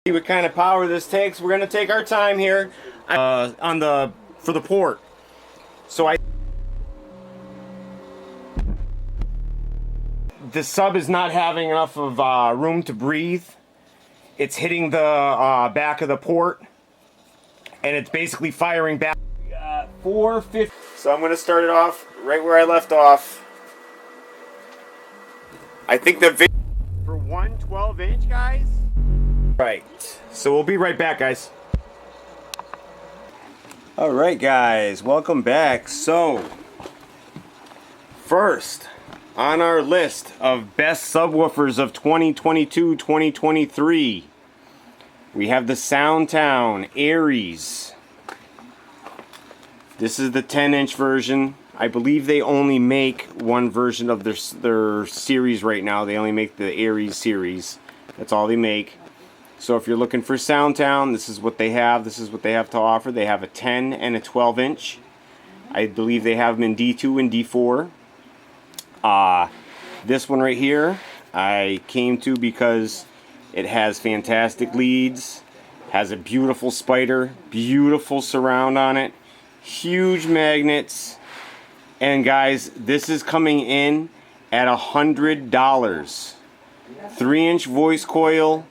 See what kind of power this takes. We're gonna take our time here for the port. So the sub is not having enough of room to breathe. It's hitting the back of the port, and it's basically firing back. 450. So I'm gonna start it off right where I left off. I think the for 112-inch, guys. Right, so we'll be right back, guys. Alright guys, welcome back. So, first on our list of best subwoofers of 2022-2023, we have the Sundown Aries. This is the 10-inch version. I believe they only make one version of their series right now. They only make the Aries series. That's all they make. So if you're looking for Sundown, this is what they have. This is what they have to offer. They have a 10 and a 12-inch. I believe they have them in D2 and D4. This one right here, I came to because it has fantastic leads, has a beautiful spider, beautiful surround on it, huge magnets, and guys, this is coming in at $100. 3-inch voice coil,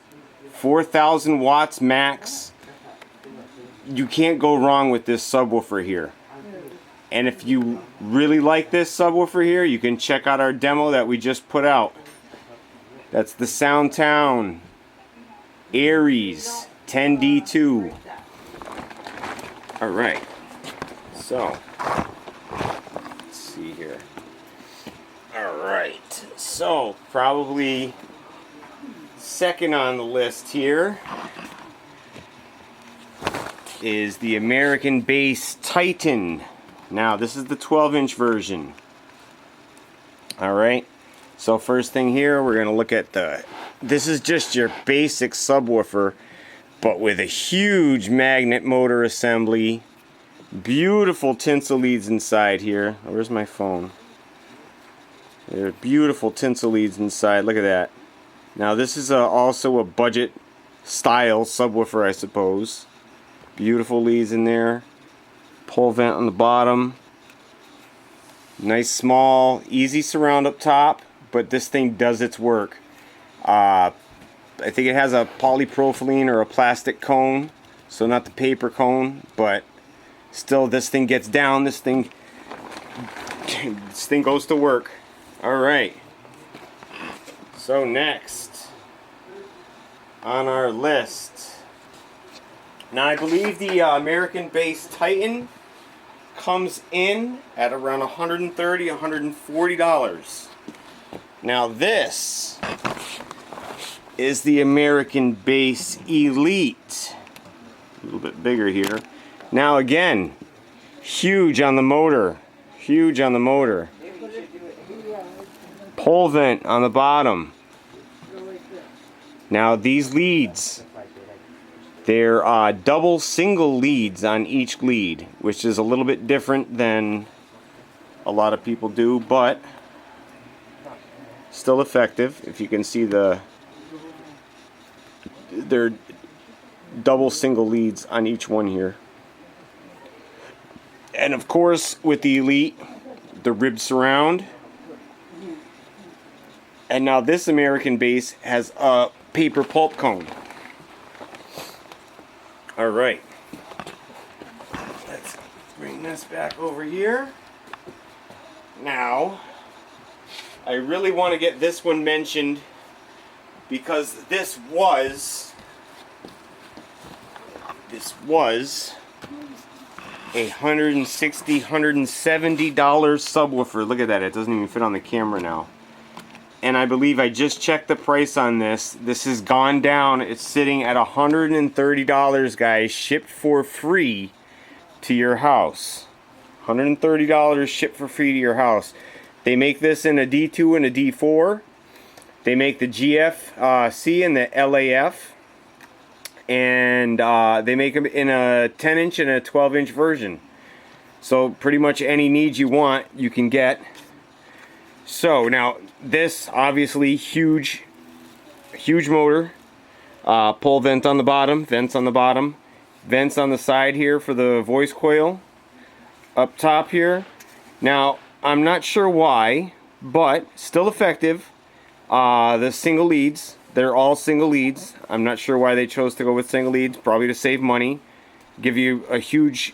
4,000 watts max. You can't go wrong with this subwoofer here. And if you really like this subwoofer here, you can check out our demo that we just put out. That's the Sundown Aries 10D2. Alright, so let's see here. Alright, so probably second on the list here is the American Bass Titan. Now this is the 12-inch version. Alright, so first thing here, we're going to look at this is just your basic subwoofer, but with a huge magnet motor assembly. Beautiful tinsel leads inside here. Oh, where's my phone? There are beautiful tinsel leads inside. Look at that. Now this is also a budget style subwoofer, I suppose. Beautiful leads in there. Pole vent on the bottom. Nice small, easy surround up top, but this thing does its work. I think it has a polypropylene or a plastic cone, so not the paper cone, but still this thing gets down. This thing goes to work. Alright. So next on our list, now I believe the American Bass Titan comes in at around $130, $140. Now this is the American Bass Elite. A little bit bigger here. Now again, huge on the motor. Huge on the motor. Pole vent on the bottom. Now these leads, they're double single leads on each lead, which is a little bit different than a lot of people do, but still effective. If you can see they're double single leads on each one here. And of course with the Elite, the rib surround. And now this American Bass has a paper pulp cone. Alright. Let's bring this back over here. Now, I really want to get this one mentioned because this was a $160, $170 subwoofer. Look at that, it doesn't even fit on the camera now. And I believe I just checked the price on this. This has gone down. It's sitting at $130, guys, shipped for free to your house. $130 shipped for free to your house. They make this in a D2 and a D4. They make the GFC and the LAF. And they make them in a 10-inch and a 12-inch version. So pretty much any needs you want, you can get. So now this obviously huge motor, Pull vent on the bottom, vents on the bottom, vents on the side here for the voice coil. Up top here. Now, I'm not sure why, but still effective. The single leads, they're all single leads. I'm not sure why they chose to go with single leads, probably to save money. Give you a huge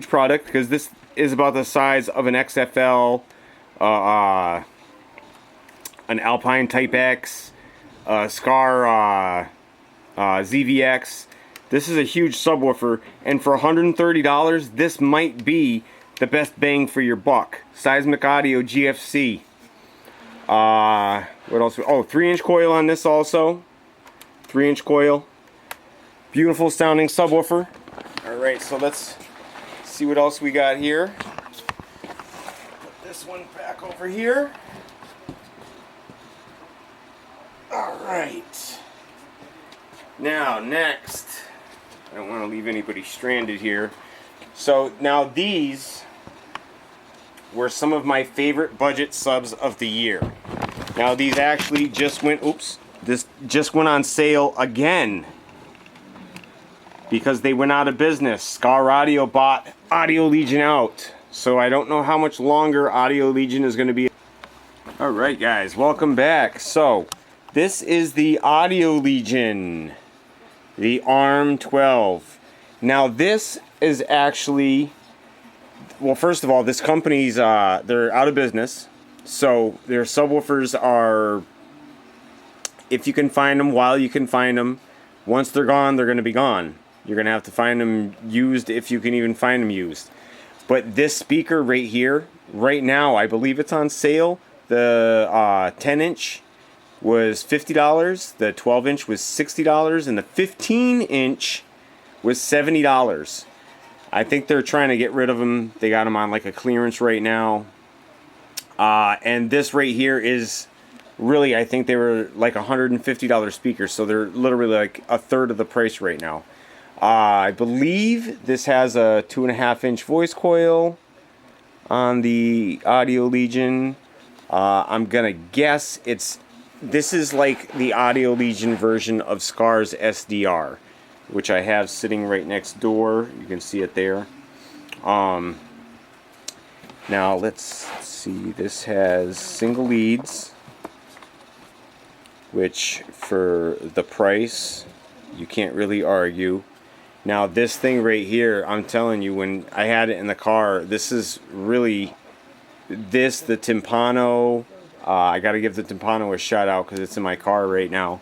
product, because this is about the size of an XFL, an Alpine Type X, Skar ZVX. This is a huge subwoofer, and for $130, this might be the best bang for your buck. Seismic Audio GFC. What else? Oh, 3-inch coil on this also. 3-inch coil. Beautiful sounding subwoofer. Alright, so let's see what else we got here. Put this one back over here. Alright. Now, next. I don't want to leave anybody stranded here. So, now these were some of my favorite budget subs of the year. Now, these actually just went, this just went on sale again, because they went out of business. Skar Audio bought Audio Legion out. So I don't know how much longer Audio Legion is going to be. Alright guys, welcome back. So, this is the Audio Legion. The ARM 12. Now this is actually, well, first of all, this company's, they're out of business. So their subwoofers are, if you can find them while you can find them, once they're gone, they're going to be gone. You're going to have to find them used if you can even find them used. But this speaker right here, right now, I believe it's on sale. The 10-inch was $50, the 12-inch was $60, and the 15-inch was $70. I think they're trying to get rid of them. They got them on like a clearance right now. And this right here is really, I think they were like $150 speakers, so they're literally like a third of the price right now. I believe this has a 2.5-inch voice coil on the Audio Legion. I'm gonna guess this is like the Audio Legion version of Skar's SDR, which I have sitting right next door. You can see it there. Now let's see. This has single leads, which for the price, you can't really argue. Now this thing right here, I'm telling you, when I had it in the car, this is really, the Timpano, I got to give the Timpano a shout out because it's in my car right now.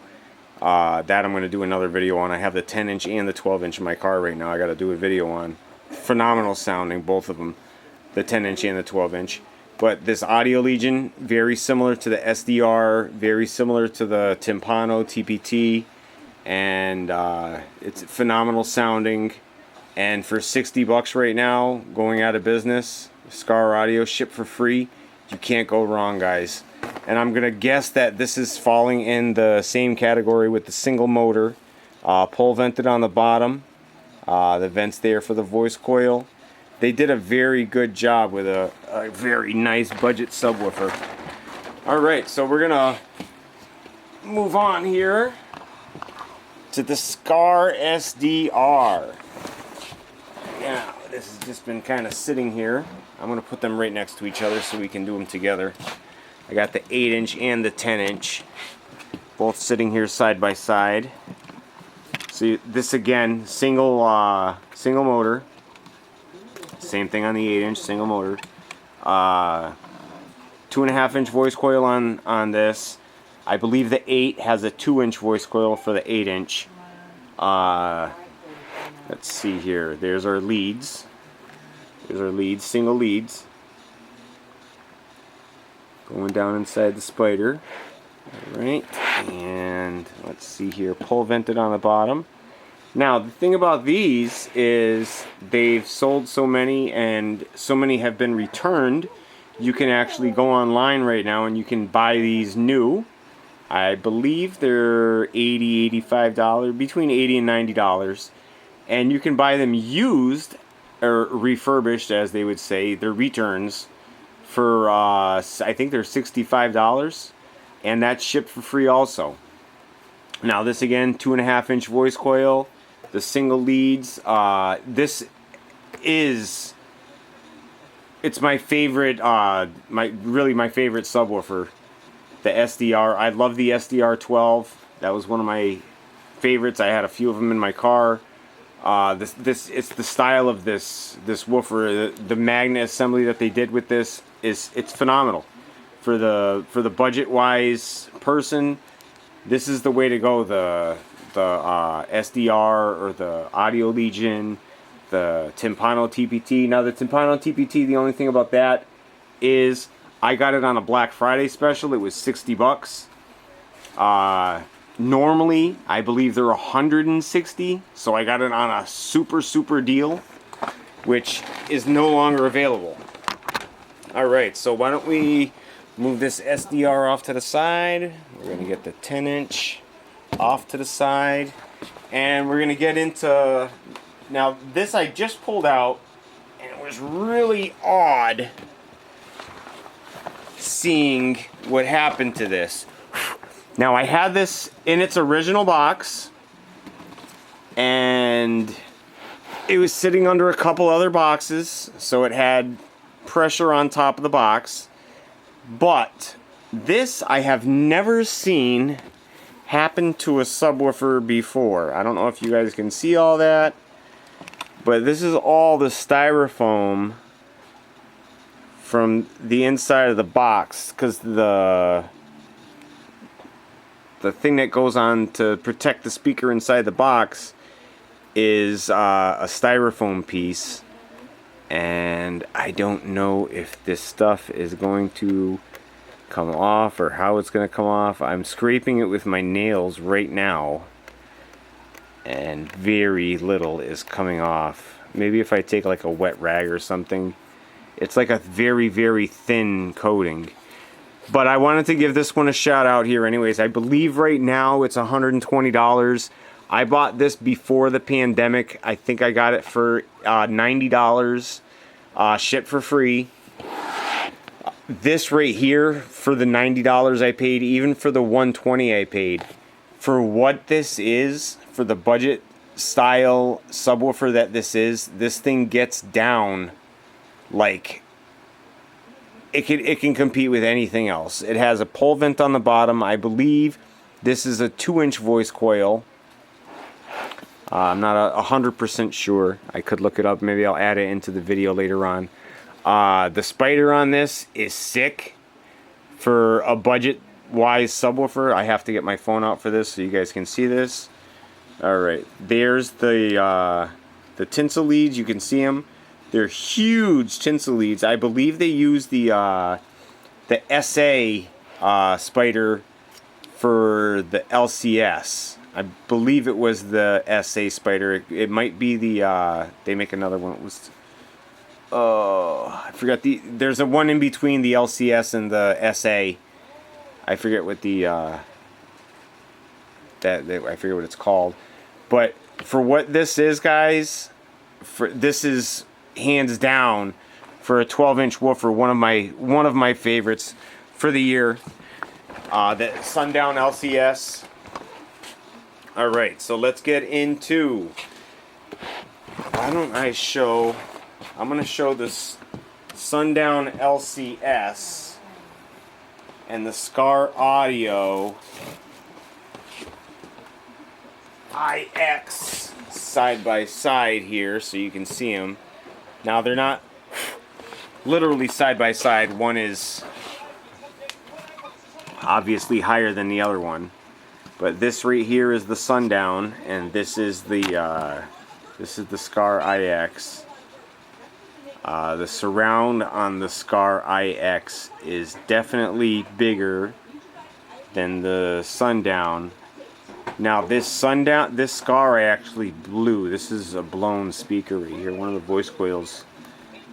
That I'm going to do another video on. I have the 10-inch and the 12-inch in my car right now. I got to do a video on. Phenomenal sounding, both of them. The 10-inch and the 12-inch. But this Audio Legion, very similar to the SDR, very similar to the Timpano TPT. And it's phenomenal sounding. And for $60 right now, going out of business, Skar Audio, shipped for free. You can't go wrong, guys. And I'm going to guess that this is falling in the same category with the single motor. Pole vented on the bottom. The vents there for the voice coil. They did a very good job with a very nice budget subwoofer. Alright, so we're going to move on here to the Skar SDR. Now, this has just been kind of sitting here. I'm going to put them right next to each other so we can do them together. I got the 8-inch and the 10-inch, both sitting here side by side. So this again, single motor. Same thing on the 8-inch, single motor. 2.5-inch voice coil on this. I believe the 8 has a 2-inch voice coil for the 8-inch. Let's see here. There's our leads. There's our leads, single leads. Going down inside the spider. Alright, and let's see here. Pole vented on the bottom. Now, the thing about these is they've sold so many and so many have been returned. You can actually go online right now and you can buy these new. I believe they're $80, $85, between $80 and $90. And you can buy them used or refurbished, as they would say. They're returns for, I think they're $65. And that's shipped for free also. Now this again, 2.5-inch voice coil, the single leads. This is, it's my favorite, really my favorite subwoofer, the SDR. I love the SDR 12. That was one of my favorites. I had a few of them in my car. It's the style of this woofer. The magnet assembly that they did with this it's phenomenal. For the budget wise person, this is the way to go. The SDR or the Audio Legion, the Timpano TPT. Now the Timpano TPT, the only thing about that is I got it on a Black Friday special. It was $60. Normally, I believe they're $160, so I got it on a super deal, which is no longer available. Alright, so why don't we move this SDR off to the side. We're going to get the 10-inch off to the side, and we're going to get into... Now, this I just pulled out, and it was really odd seeing what happened to this. Now, I had this in its original box, and it was sitting under a couple other boxes, so it had pressure on top of the box. But this I have never seen happen to a subwoofer before. I don't know if you guys can see all that, but this is all the styrofoam from the inside of the box, because the thing that goes on to protect the speaker inside the box is a styrofoam piece, and I don't know if this stuff is going to come off or how it's going to come off. I'm scraping it with my nails right now, and very little is coming off. Maybe if I take like a wet rag or something. It's like a very thin coating. But I wanted to give this one a shout out here anyways. I believe right now it's $120. I bought this before the pandemic. I think I got it for $90, shipped for free. This right here, for the $90 I paid, even for the $120 I paid, for what this is, for the budget style subwoofer that this is, this thing gets down like... It can compete with anything else. It has a pole vent on the bottom. I believe this is a 2-inch voice coil. I'm not 100% sure. I could look it up. Maybe I'll add it into the video later on. The spider on this is sick. For a budget-wise subwoofer, I have to get my phone out for this so you guys can see this. Alright, there's the tinsel leads. You can see them. They're huge tinsel leads. I believe they use the SA spider for the LCS. I believe it was the SA spider. It might be the they make another one. It was I forgot there's a one in between the LCS and the SA. I forget what the I forget what it's called. But for what this is, guys, this is hands down, for a 12-inch woofer, one of my favorites for the year. The Sundown LCS. All right, so let's get into. Why don't I show? I'm gonna show this Sundown LCS and the Skar Audio IX side by side here, so you can see them. Now, they're not literally side by side. One is obviously higher than the other one. But this right here is the Sundown, and this is the Skar IX. The surround on the Skar IX is definitely bigger than the Sundown. Now this Skar I actually blew. This is a blown speaker right here. One of the voice coils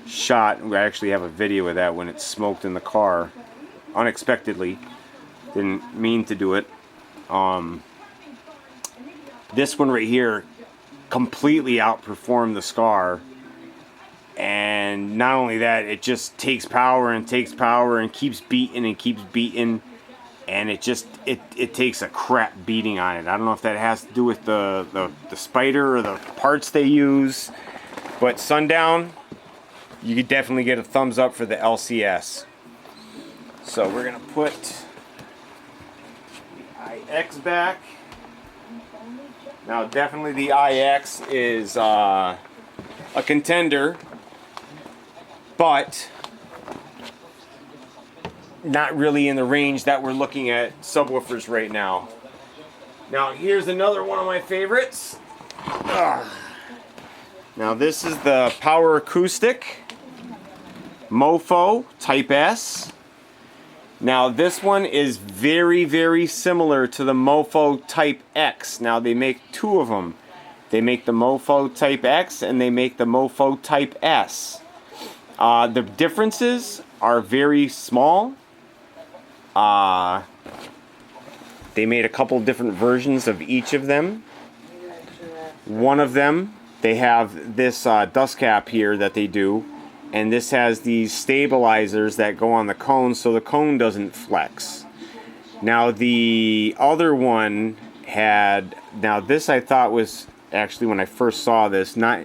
shot. I actually have a video of that when it smoked in the car. Unexpectedly. Didn't mean to do it. This one right here completely outperformed the Skar. And not only that, it just takes power and keeps beating and keeps beating. and it takes a crap beating on it. I don't know if that has to do with the spider or the parts they use, but Sundown, you could definitely get a thumbs up for the LCS. So we're gonna put the IX back. Now definitely the IX is a contender, but not really in the range that we're looking at subwoofers right now. Now here's another one of my favorites. Now this is the Power Acoustic Mofo Type S. Now this one is very, very similar to the Mofo Type X. Now they make two of them. They make the Mofo Type X and they make the Mofo Type S. The differences are very small. They made a couple different versions of each of them. One of them, they have this dust cap here that they do, and this has these stabilizers that go on the cone so the cone doesn't flex. Now the other one had, now this I thought was actually, when I first saw this, not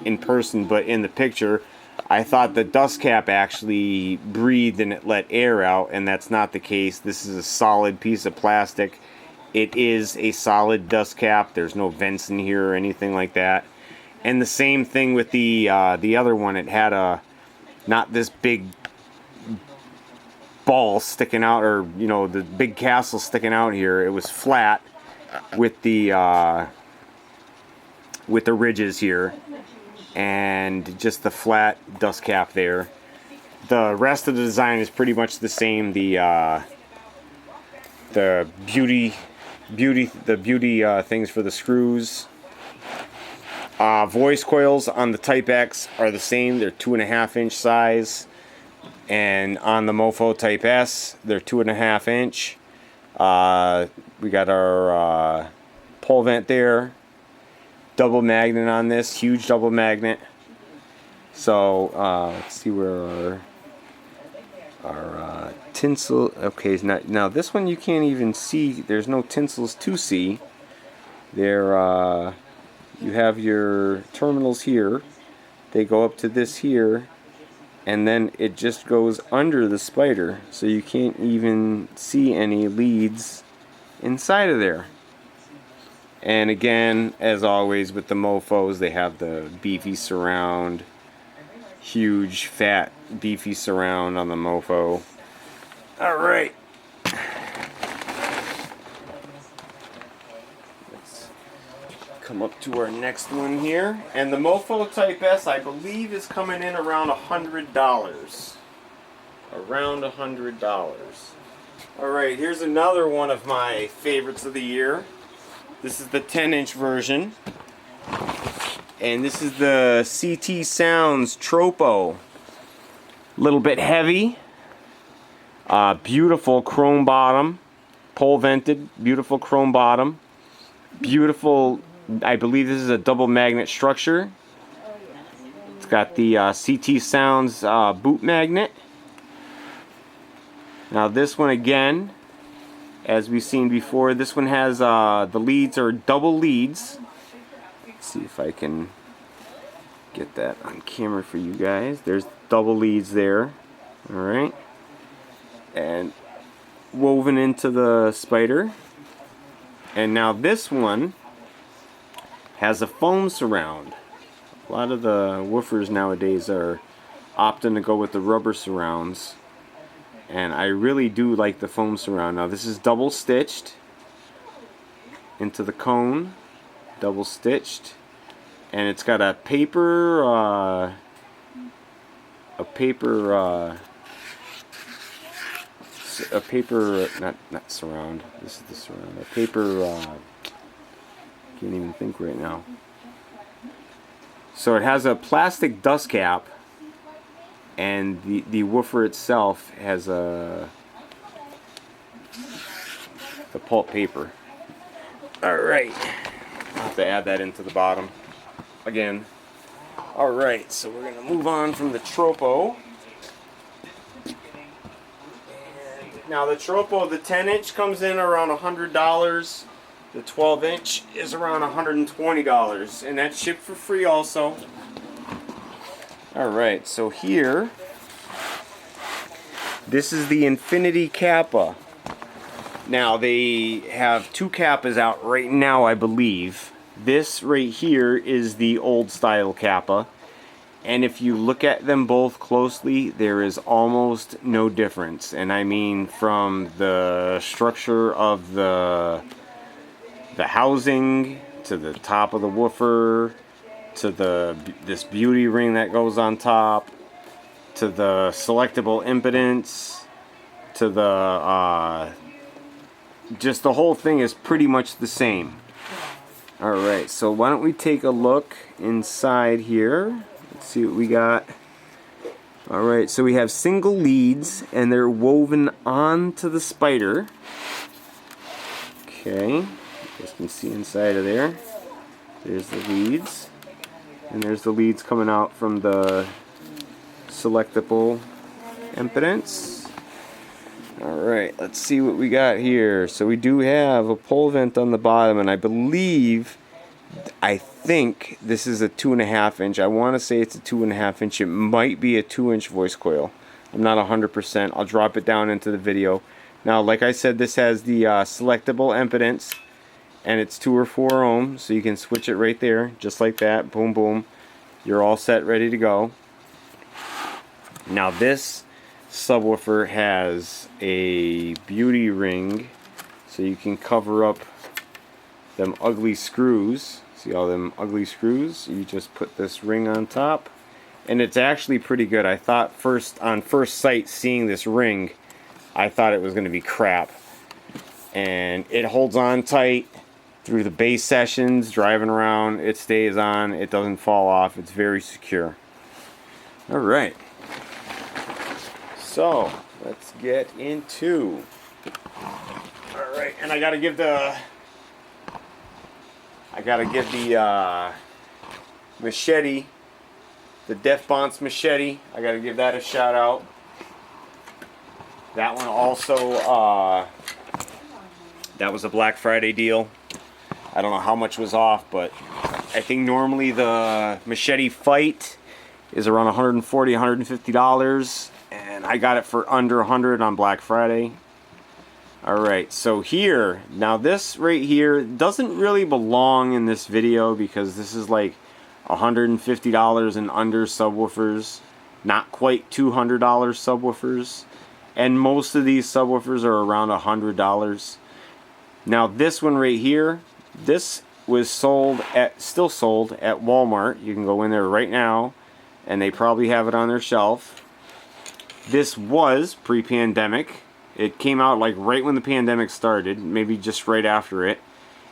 in person but in the picture, I thought the dust cap actually breathed and it let air out, and that's not the case. This is a solid piece of plastic. It is a solid dust cap. There's no vents in here or anything like that. And the same thing with the other one. It had a, not this big ball sticking out, or you know, the big castle sticking out here. It was flat with the ridges here, and just the flat dust cap there. The rest of the design is pretty much the same. The beauty things for the screws. Voice coils on the Type X are the same. They're 2.5 inch size, and on the Mofo Type S, they're 2.5 inch. We got our pole vent there. Double magnet on this, huge double magnet. So let's see where our tinsel. Okay, now this one you can't even see. There's no tinsels to see. There, you have your terminals here. They go up to this here, and then it just goes under the spider, so you can't even see any leads inside of there. And again, as always with the Mofos, they have the beefy surround, huge fat beefy surround on the Mofo. All right, let's come up to our next one here. And the Mofo Type S, I believe, is coming in around $100. Around $100. All right, here's another one of my favorites of the year. This is the 10-inch version, and this is the CT Sounds Tropo. A little bit heavy, beautiful chrome bottom, pole vented, beautiful chrome bottom, beautiful, I believe this is a double magnet structure. It's got the CT Sounds boot magnet. Now this one again, as we've seen before, this one has the leads are double leads. Let's see if I can get that on camera for you guys. There's double leads there. Alright. And woven into the spider. And now this one has a foam surround. A lot of the woofers nowadays are opting to go with the rubber surrounds. And I really do like the foam surround. Now this is double stitched into the cone, double stitched, and it's got a paper not surround. This is the surround. A paper. Can't even think right now. So it has a plastic dust cap. And the woofer itself has the pulp paper. Alright. I'll have to add that into the bottom again. Alright, so we're going to move on from the Tropo. And Now the Tropo, the 10-inch comes in around $100. The 12-inch is around $120, and that's shipped for free also. Alright, so here, this is the Infinity Kappa. Now they have two Kappas out right now, I believe. This right here is the old style Kappa. And if you look at them both closely, there is almost no difference. And I mean from the structure of the housing, to the top of the woofer, to this beauty ring that goes on top, to the selectable impedance, to the just the whole thing is pretty much the same. Alright, so why don't we take a look inside here. Let's see what we got. Alright, so we have single leads, and they're woven onto the spider. Okay, you guys can see inside of there. There's the leads. And there's the leads coming out from the selectable impedance. Alright, let's see what we got here. So we do have a pole vent on the bottom, and I think this is a 2.5 inch. I want to say it's a 2.5 inch. It might be a 2-inch voice coil. I'm not 100%. I'll drop it down into the video. Now, like I said, this has the selectable impedance, and it's 2 or 4 ohms, so you can switch it right there, just like that. Boom, boom. You're all set, ready to go. Now, this subwoofer has a beauty ring, so you can cover up them ugly screws. See all them ugly screws? You just put this ring on top, and it's actually pretty good. I thought on first sight, seeing this ring, I thought it was going to be crap, and it holds on tight through the bass sessions. Driving around, it stays on. It doesn't fall off. It's very secure. All right. So let's get into. All right, and I gotta give the machete, the Def Bonds machete. I gotta give that a shout out. That one also, that was a Black Friday deal. I don't know how much was off, but I think normally the machete Fight is around $140, $150. And I got it for under $100 on Black Friday. Alright, so here, now this right here doesn't really belong in this video because this is like $150 and under subwoofers. Not quite $200 subwoofers. And most of these subwoofers are around $100. Now this one right here, this was still sold at Walmart. You can go in there right now, and they probably have it on their shelf. This was pre-pandemic. It came out like right when the pandemic started, maybe just right after it.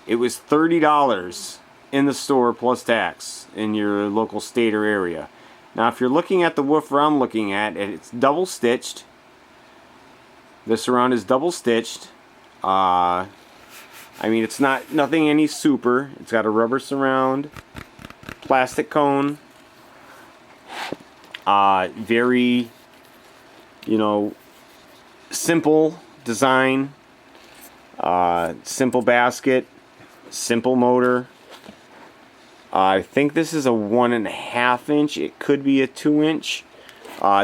It was $30 in the store plus tax in your local state or area. Now if you're looking at the woofer I'm looking at, it's double stitched. The surround is double stitched. I mean, it's nothing any super. It's got a rubber surround, plastic cone, very, you know, simple design, simple basket, simple motor. I think this is a 1.5 inch. It could be a 2-inch.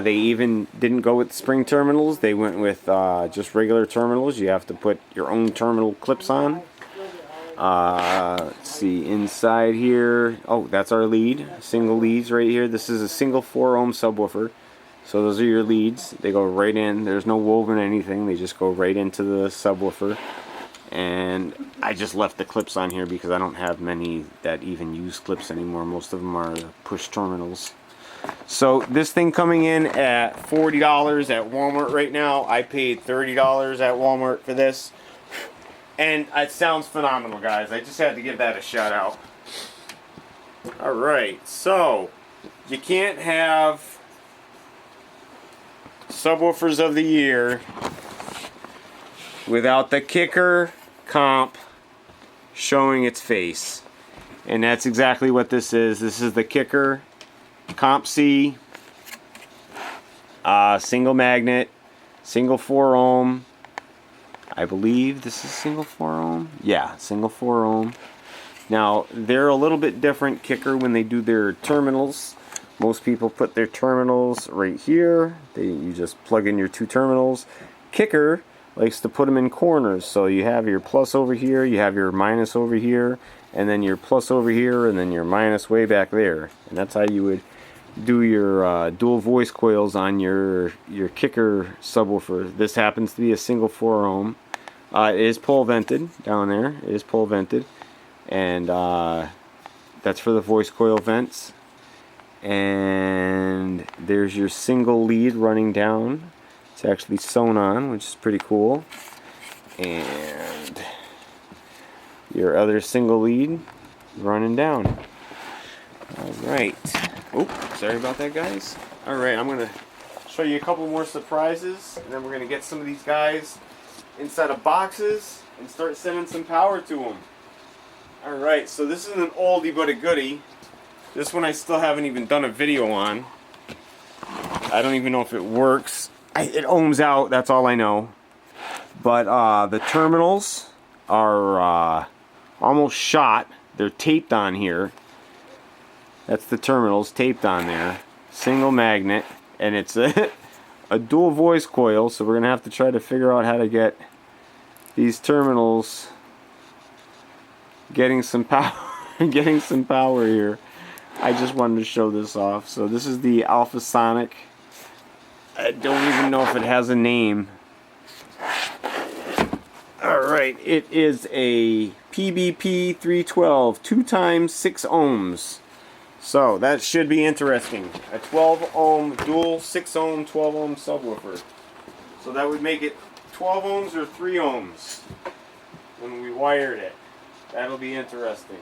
They even didn't go with spring terminals. They went with just regular terminals. You have to put your own terminal clips on. Let's see, inside here. Oh, that's our lead. Single leads right here. This is a single 4 ohm subwoofer. So those are your leads. They go right in. There's no woven anything. They just go right into the subwoofer. And I just left the clips on here because I don't have many that even use clips anymore. Most of them are push terminals. So this thing coming in at $40 at Walmart right now. I paid $30 at Walmart for this. And it sounds phenomenal, guys. I just had to give that a shout out. Alright, so you can't have subwoofers of the year without the kicker comp showing its face. And that's exactly what this is. This is the kicker comp C, single magnet, single 4 ohm, I believe this is single 4 ohm. Yeah, single 4 ohm. Now, they're a little bit different kicker when they do their terminals. Most people put their terminals right here. You just plug in your 2 terminals. Kicker likes to put them in corners. So you have your plus over here, you have your minus over here, and then your plus over here, and then your minus way back there. And that's how you would do your dual voice coils on your kicker subwoofer. This happens to be a single 4 ohm. It is pole vented down there. It is pole vented. And that's for the voice coil vents. And there's your single lead running down. It's actually sewn on, which is pretty cool. And your other single lead running down. Alright. Oh, sorry about that, guys. Alright, I'm going to show you a couple more surprises, and then we're going to get some of these guys inside of boxes and start sending some power to them. Alright, so this is an oldie but a goodie. This one I still haven't even done a video on. I don't even know if it works. It ohms out, that's all I know. But the terminals are almost shot. They're taped on here. That's the terminals taped on there. Single magnet. And it's a dual voice coil, so we're going to have to try to figure out how to get these terminals getting some power here. I just wanted to show this off. So this is the Alpha Sonic. I don't even know if it has a name. Alright, it is a PBP 312 2 times 6 ohms. So that should be interesting. A 12 ohm dual 6 ohm 12 ohm subwoofer. So that would make it 12 ohms or 3 ohms when we wired it. That'll be interesting.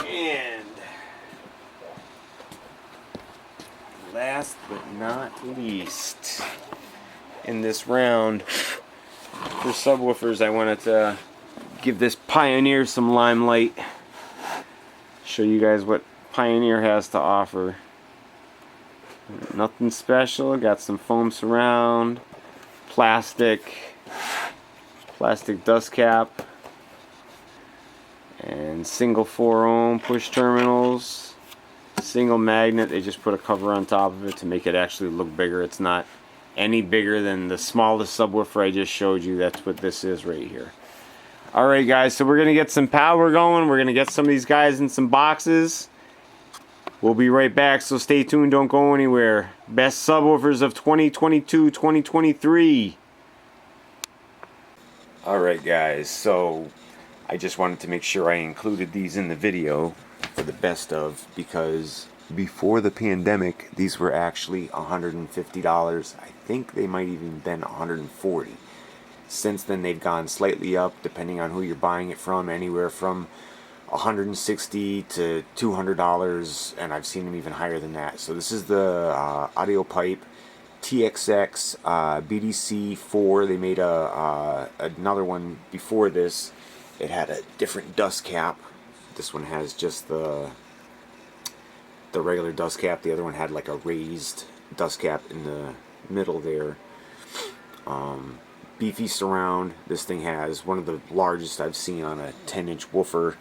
And last but not least, in this round for subwoofers, I wanted to give this Pioneer some limelight. Show you guys what Pioneer has to offer. Nothing special. Got some foam surround, plastic dust cap, and single 4 ohm push terminals, single magnet. They just put a cover on top of it to make it actually look bigger. It's not any bigger than the smallest subwoofer I just showed you. That's what this is right here. Alright guys, so we're going to get some power going. We're going to get some of these guys in some boxes. We'll be right back, so stay tuned, don't go anywhere. Best subwoofers of 2022-2023. Alright guys, so I just wanted to make sure I included these in the video for the best of, because before the pandemic these were actually $150. I think they might even been $140. Since then they've gone slightly up depending on who you're buying it from, anywhere from $160 to $200, and I've seen them even higher than that. So this is the Audio Pipe TXX BDC4. They made another one before this. It had a different dust cap. This one has just the regular dust cap. The other one had like a raised dust cap in the middle there. Beefy surround. This thing has one of the largest I've seen on a 10-inch woofer,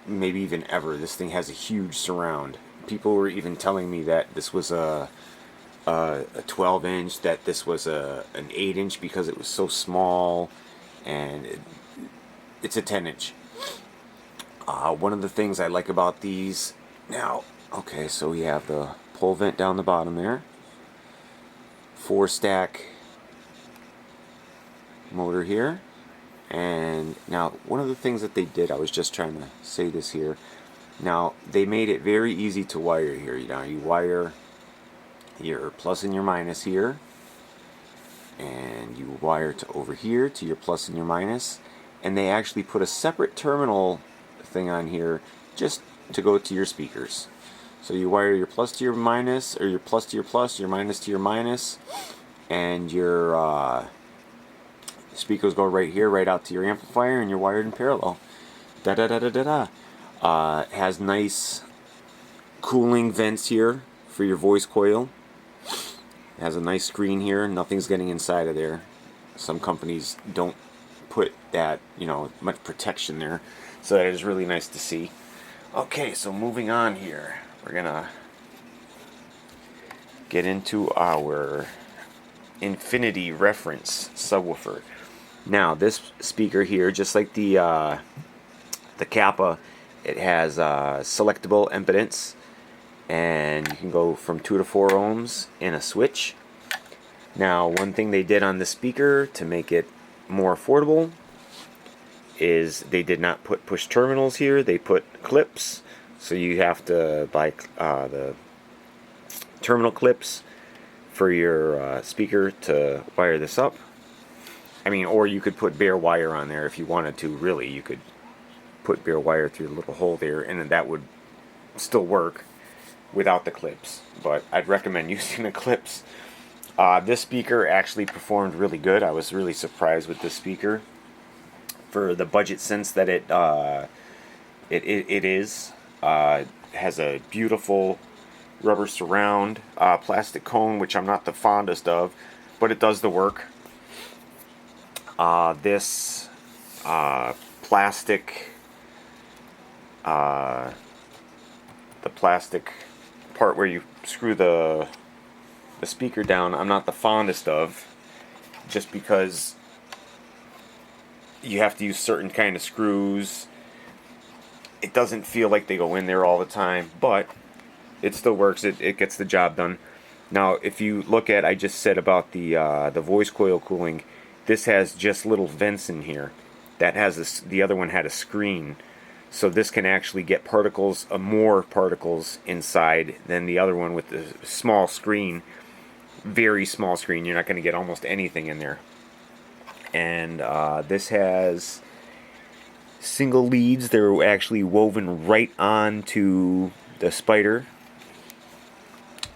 maybe even ever. This thing has a huge surround. People were even telling me that this was a 12-inch, that this was an 8-inch because it was so small, and it's a 10-inch. One of the things I like about these now, okay, so we have the pole vent down the bottom there, 4-stack motor here. And now one of the things that they did, I was just trying to say this here, now they made it very easy to wire here. You know, you wire your plus and your minus here, and you wire to over here to your plus and your minus, and they actually put a separate terminal thing on here just to go to your speakers. So you wire your plus to your minus, or your plus to your plus, your minus to your minus, and your speakers go right here, right out to your amplifier, and you're wired in parallel. Da da da da da da. Has nice cooling vents here for your voice coil. It has a nice screen here. Nothing's getting inside of there. Some companies don't put that, you know, much protection there. So that is really nice to see. Okay, so moving on here. We're gonna get into our Infinity reference subwoofer. Now this speaker here, just like the Kappa, it has selectable impedance, and you can go from 2 to 4 ohms in a switch. Now, one thing they did on the speaker to make it more affordable is they did not put push terminals here. They put clips, so you have to buy the terminal clips for your speaker to wire this up. I mean, or you could put bare wire on there if you wanted to. Really, you could put bare wire through the little hole there, and that would still work without the clips. But I'd recommend using the clips. This speaker actually performed really good. I was really surprised with this speaker for the budget sense that it is. Has a beautiful rubber surround, plastic cone, which I'm not the fondest of, but it does the work. This plastic, the plastic part where you screw the speaker down, I'm not the fondest of, just because you have to use certain kind of screws. It doesn't feel like they go in there all the time, but it still works. It gets the job done. Now, if you look at, I just said about the voice coil cooling, this has just little vents in here. That has the other one had a screen, so this can actually get particles, more particles inside than the other one with the small screen. Very small screen. You're not going to get almost anything in there. And this has single leads. They're actually woven right onto the spider.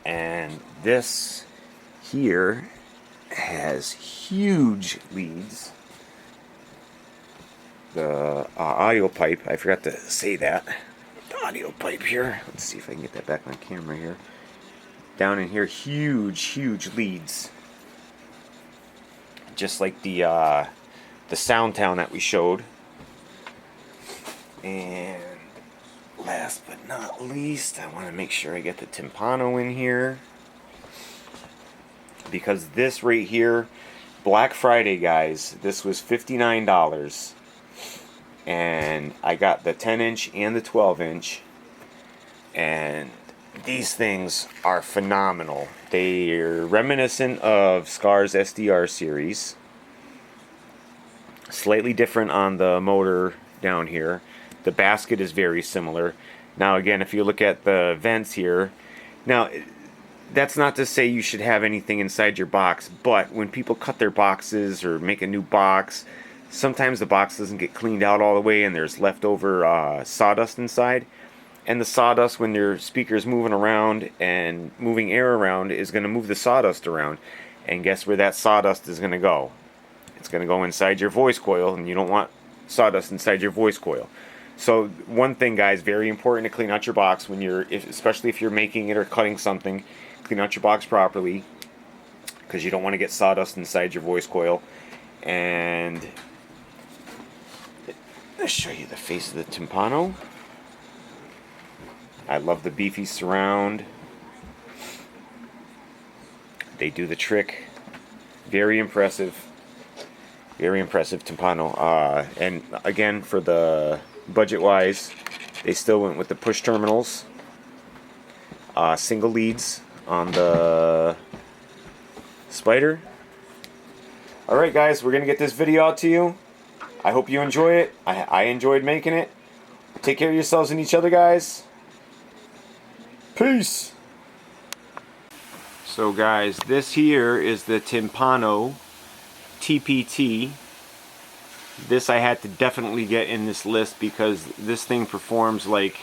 And this here has huge leads. The audio pipe, I forgot to say that. The audio pipe here. Let's see if I can get that back on camera here. Down in here, huge leads. Just like the Sundown that we showed. And last but not least, I want to make sure I get the tympano in here, because this right here, Black Friday, guys, this was $59, and I got the 10-inch and the 12-inch, and these things are phenomenal. They're reminiscent of Skar's SDR series, slightly different on the motor down here. The basket is very similar. Now again, if you look at the vents here, now that's not to say you should have anything inside your box, but when people cut their boxes or make a new box, sometimes the box doesn't get cleaned out all the way and there's leftover sawdust inside. And the sawdust, when your speaker is moving around and moving air around, is going to move the sawdust around. And guess where that sawdust is going to go? It's going to go inside your voice coil, and you don't want sawdust inside your voice coil. So one thing, guys, very important to clean out your box when you're, especially if you're making it or cutting something. Clean out your box properly, because you don't want to get sawdust inside your voice coil. And let's show you the face of the tympano. I love the beefy surround. They do the trick. Very impressive. Very impressive tympano. And again, for the budget-wise, they still went with the push terminals. Single leads on the spider. Alright guys, we're going to get this video out to you. I hope you enjoy it. I enjoyed making it. Take care of yourselves and each other, guys. Peace. So guys, this here is the tympano TPT. This I had to definitely get in this list because this thing performs like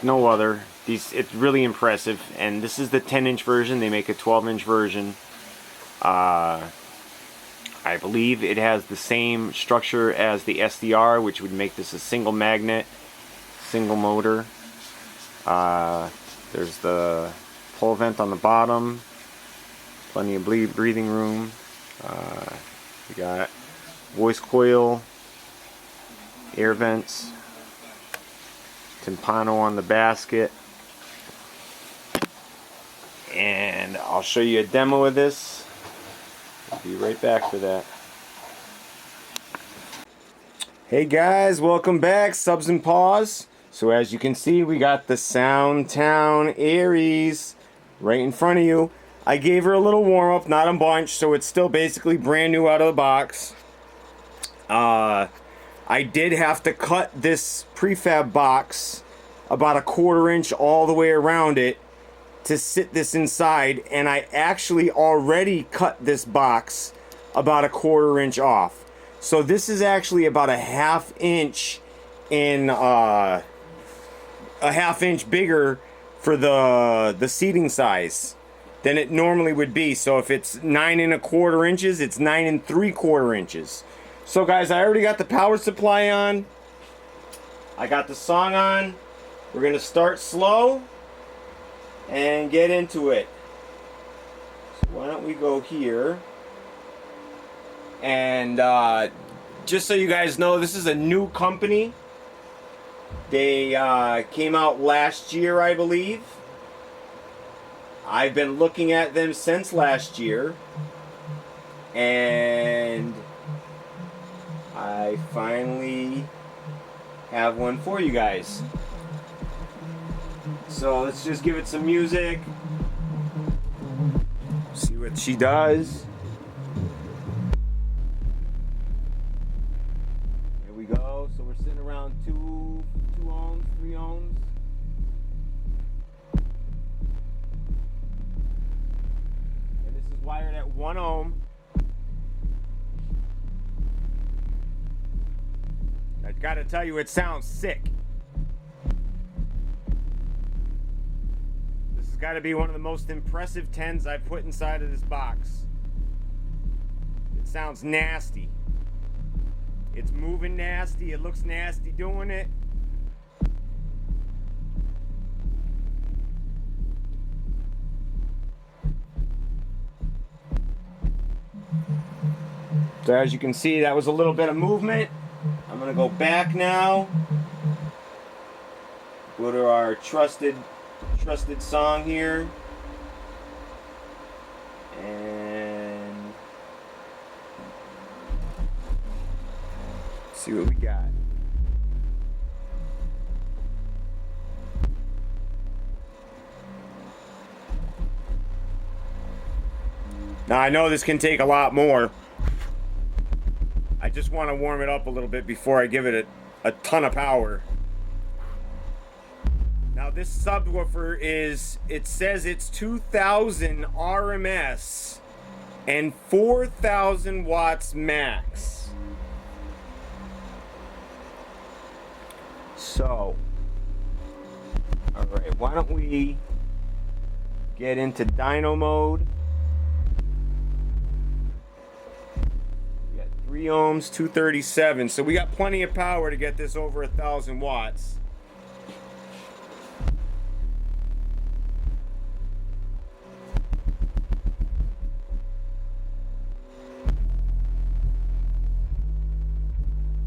no other. It's really impressive, and this is the 10-inch version. They make a 12-inch version. I believe it has the same structure as the SDR, which would make this a single magnet, single motor. There's the pole vent on the bottom, plenty of breathing room. We got voice coil, air vents, tympano on the basket, and I'll show you a demo of this. I'll be right back for that. Hey guys, welcome back, Subs and Paws. So as you can see, we got the Sundown Aries right in front of you. I gave her a little warm up, not a bunch, so it's still basically brand new out of the box. I did have to cut this prefab box about 1/4 inch all the way around it to sit this inside, and I actually already cut this box about 1/4 inch off. So this is actually about 1/2 inch in a 1/2 inch bigger for the seating size than it normally would be. So if it's 9 1/4 inches, it's 9 3/4 inches. So guys, I already got the power supply on. I got the song on. We're gonna start slow and get into it. So why don't we go here? And just so you guys know, this is a new company. They came out last year, I believe. I've been looking at them since last year, and I finally have one for you guys. So let's just give it some music. See what she does. Here we go. So we're sitting around 2 ohms, 3 ohms. And this is wired at 1 ohm. I gotta tell you, it sounds sick. This has gotta be one of the most impressive 10s I've put inside of this box. It sounds nasty. It's moving nasty, it looks nasty doing it. So as you can see, that was a little bit of movement. I'm gonna go back now. Go to our trusted song here. And see what we got. Now I know this can take a lot more. I just want to warm it up a little bit before I give it a ton of power. Now this subwoofer is, it says it's 2000 RMS and 4000 watts max. So, alright, why don't we get into dyno mode. 3 ohms, 237. So we got plenty of power to get this over 1,000 watts.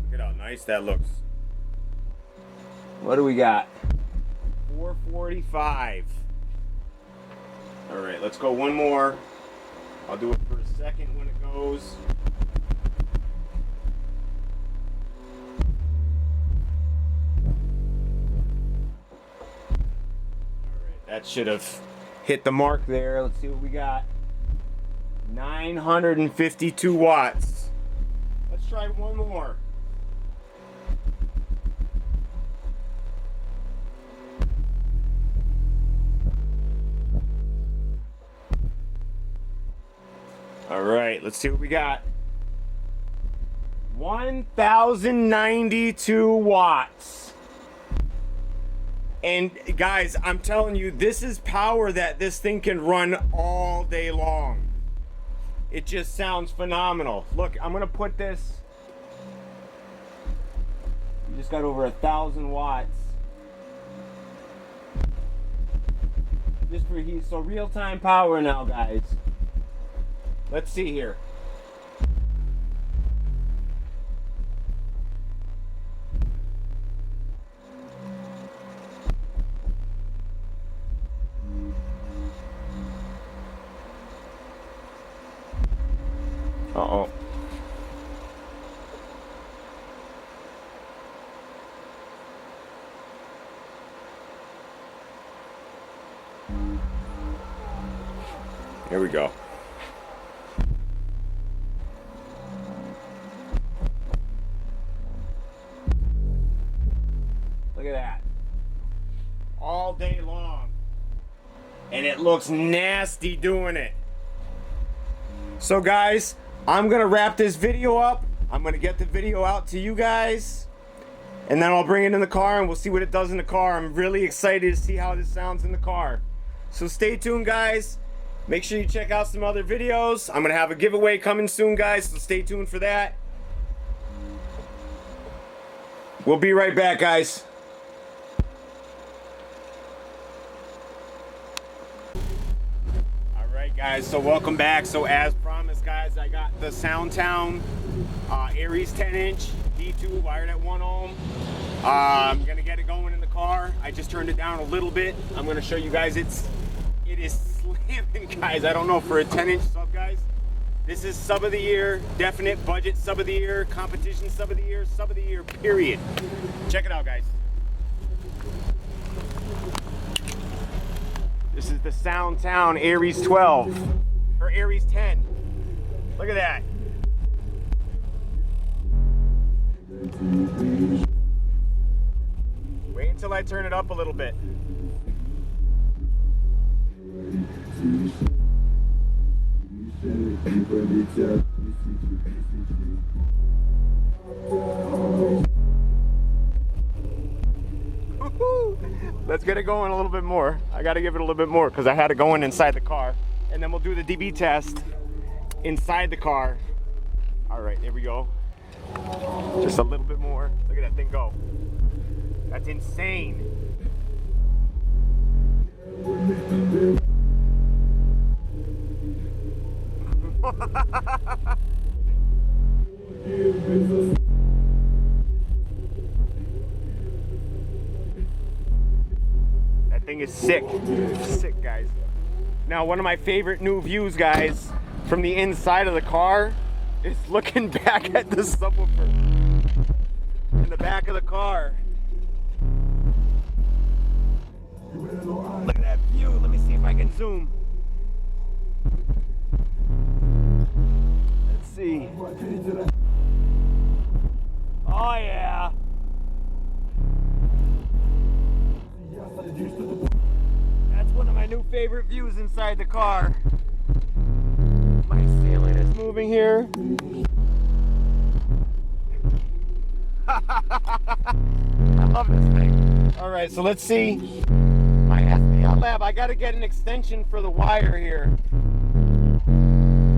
Look at how nice that looks. What do we got? 445. All right, let's go one more. I'll do it for a second when it goes. That should have hit the mark there. Let's see what we got. 952 watts. Let's try one more. All right, let's see what we got. 1092 watts. And guys, I'm telling you, this is power that this thing can run all day long. It just sounds phenomenal. Look, I'm gonna put this. You just got over 1,000 watts. Just for heat. So real-time power now, guys. Let's see here. Uh-oh. Here we go. Look at that. All day long. And it looks nasty doing it. So guys, I'm gonna wrap this video up. I'm gonna get the video out to you guys. And then I'll bring it in the car and we'll see what it does in the car. I'm really excited to see how this sounds in the car. So stay tuned, guys. Make sure you check out some other videos. I'm gonna have a giveaway coming soon, guys, so stay tuned for that. We'll be right back, guys. Alright guys, so welcome back. So as promised, guys, I got the Sundown Aries 10-inch D2 wired at 1 ohm. I'm gonna get it going in the car. I just turned it down a little bit. I'm gonna show you guys it is slamming, guys. I don't know, for a 10-inch sub, guys. This is sub of the year, definite budget sub of the year, competition sub of the year, period. Check it out, guys. This is the Sundown Aries 12, or Aries 10. Look at that. Wait until I turn it up a little bit. Let's get it going a little bit more. I got to give it a little bit more because I had it going inside the car. And then we'll do the dB test inside the car. All right, there we go. Just a little bit more. Look at that thing go. That's insane. That thing is sick. Sick, guys. Now, one of my favorite new views, guys, from the inside of the car is looking back at the subwoofer in the back of the car. Look at that view. Let me see if I can zoom. Let's see. Oh yeah. That's one of my new favorite views inside the car. My ceiling is moving here. I love this thing. All right, so let's see. My SPL lab, I gotta get an extension for the wire here.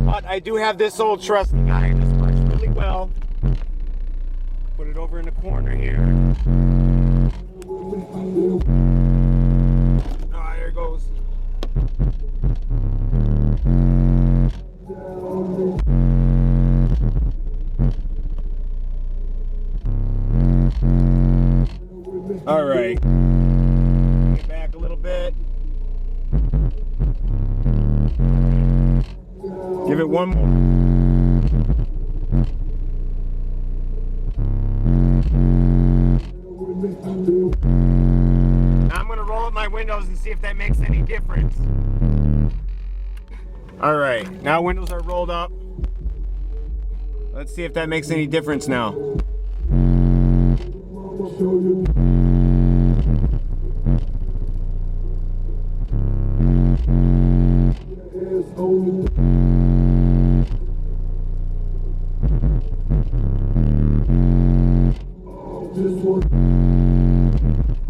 But I do have this old trusty guy. This works really well. Put it over in the corner here. Ah, there it goes. All right. Get back a little bit. Give it one more. Now I'm gonna roll up my windows and see if that makes any difference. All right, now windows are rolled up. Let's see if that makes any difference now.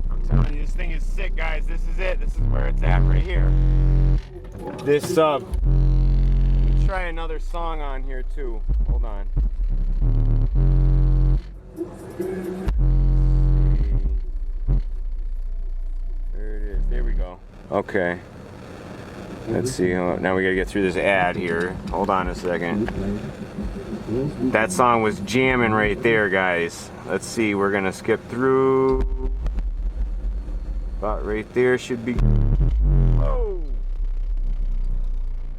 I'm telling you, this thing is sick, guys. This is it. This is where it's at right here. This sub. Let me try another song on here too. Hold on. There it is. There we go. Okay. Let's see. Now we gotta get through this ad here. Hold on a second. That song was jamming right there, guys. Let's see. We're gonna skip through. About right there should be. Whoa!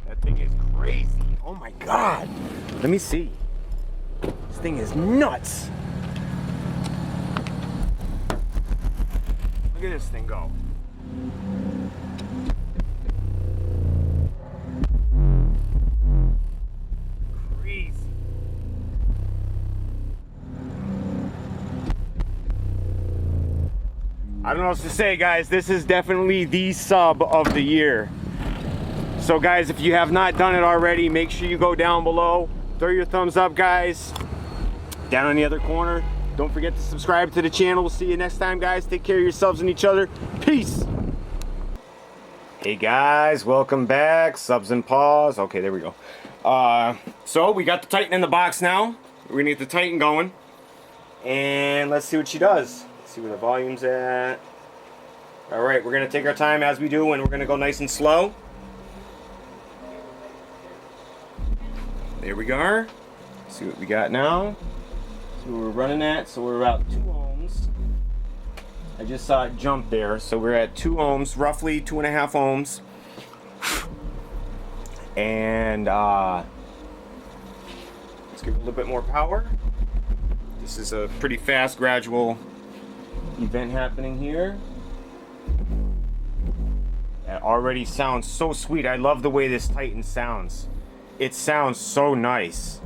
That thing is crazy. crazy. Oh my God. Let me see. This thing is nuts. Look at this thing go. Crazy. I don't know what to say, guys. This is definitely the sub of the year. So guys, if you have not done it already, make sure you go down below. Throw your thumbs up, guys. Down in the other corner. Don't forget to subscribe to the channel. We'll see you next time, guys. Take care of yourselves and each other. Peace. Hey guys, welcome back. Subs and pause. Okay, there we go. So we got the Titan in the box now. We're gonna get the Titan going. And let's see what she does. See where the volume's at. Alright, we're going to take our time as we do, and we're going to go nice and slow. There we go. See what we got now. See where we're running at. So we're about 2 ohms. I just saw it jump there. So we're at 2 ohms, roughly 2.5 ohms. And let's give it a little bit more power. This is a pretty fast, gradual event happening here. It already sounds so sweet. I love the way this Titan sounds. It sounds so nice.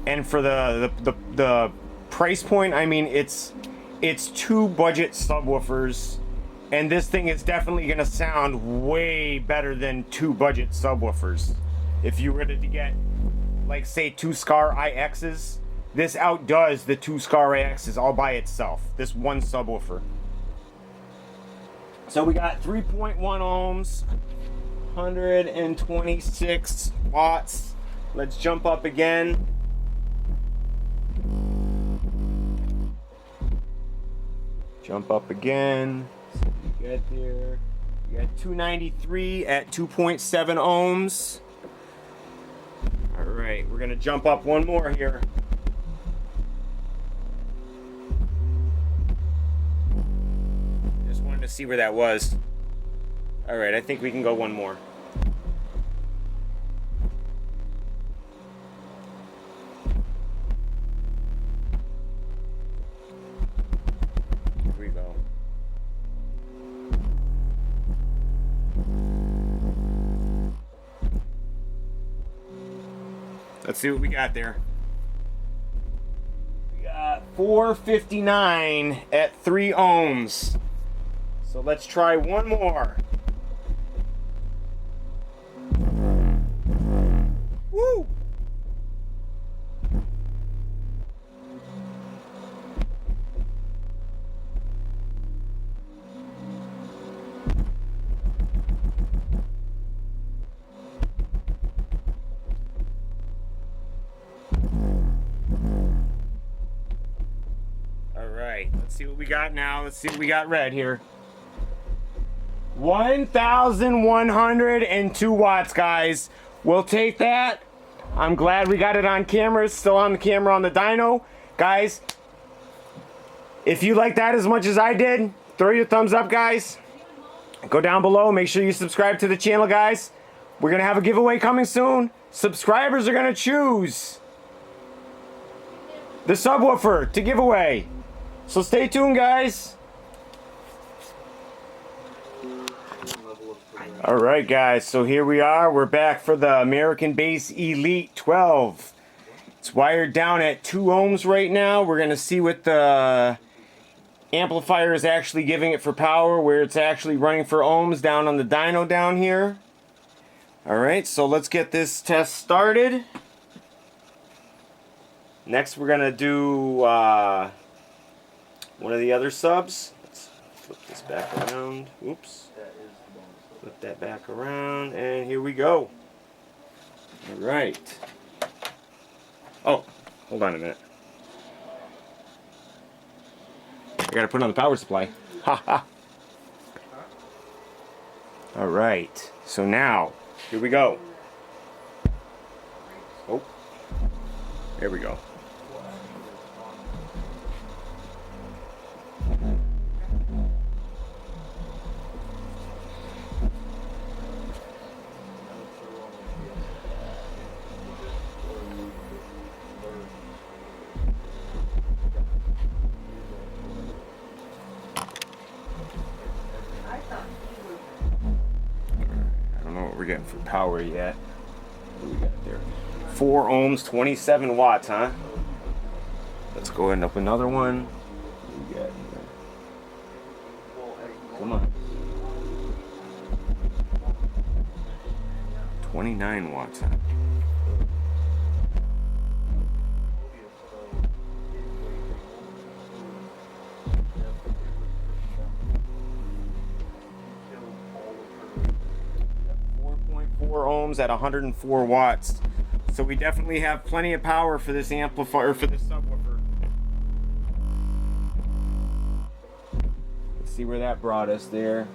And for the price point, I mean, it's 2 budget subwoofers, and this thing is definitely gonna sound way better than 2 budget subwoofers. If you were to get, like, say, 2 Skar IXs, this outdoes the 2 Skar IXs all by itself. This one subwoofer. So we got 3.1 ohms, 126 watts. Let's jump up again. Jump up again. See what we get there. We got 293 at 2.7 ohms. All right, we're gonna jump up one more here. To see where that was. All right, I think we can go one more. Here we go. Let's see what we got there. We got 459 at 3 ohms. So let's try one more. Woo! All right, let's see what we got now. Let's see what we got red here. 1,102 watts, guys. We'll take that. I'm glad we got it on camera. It's still on the camera on the dyno. Guys, if you like that as much as I did, throw your thumbs up, guys. Go down below. Make sure you subscribe to the channel, guys. We're going to have a giveaway coming soon. Subscribers are going to choose the subwoofer to give away. So stay tuned, guys. Alright guys, so here we are. We're back for the American Bass Elite 12. It's wired down at 2 ohms right now. We're going to see what the amplifier is actually giving it for power, where it's actually running for ohms down on the dyno down here. Alright, so let's get this test started. Next we're going to do one of the other subs. Let's flip this back around. Oops. Flip that back around, and here we go. All right. Oh, hold on a minute. I gotta put on the power supply. Ha ha. All right. So now, here we go. Oh, there we go. I don't know what we're getting for power yet. What do we got there? 4 ohms, 27 watts, huh? Let's go ahead and up another one. What do we got here? Come on. 29 watts, huh? Ohms at 104 watts. So we definitely have plenty of power for this amplifier, for this subwoofer. Let's see where that brought us there.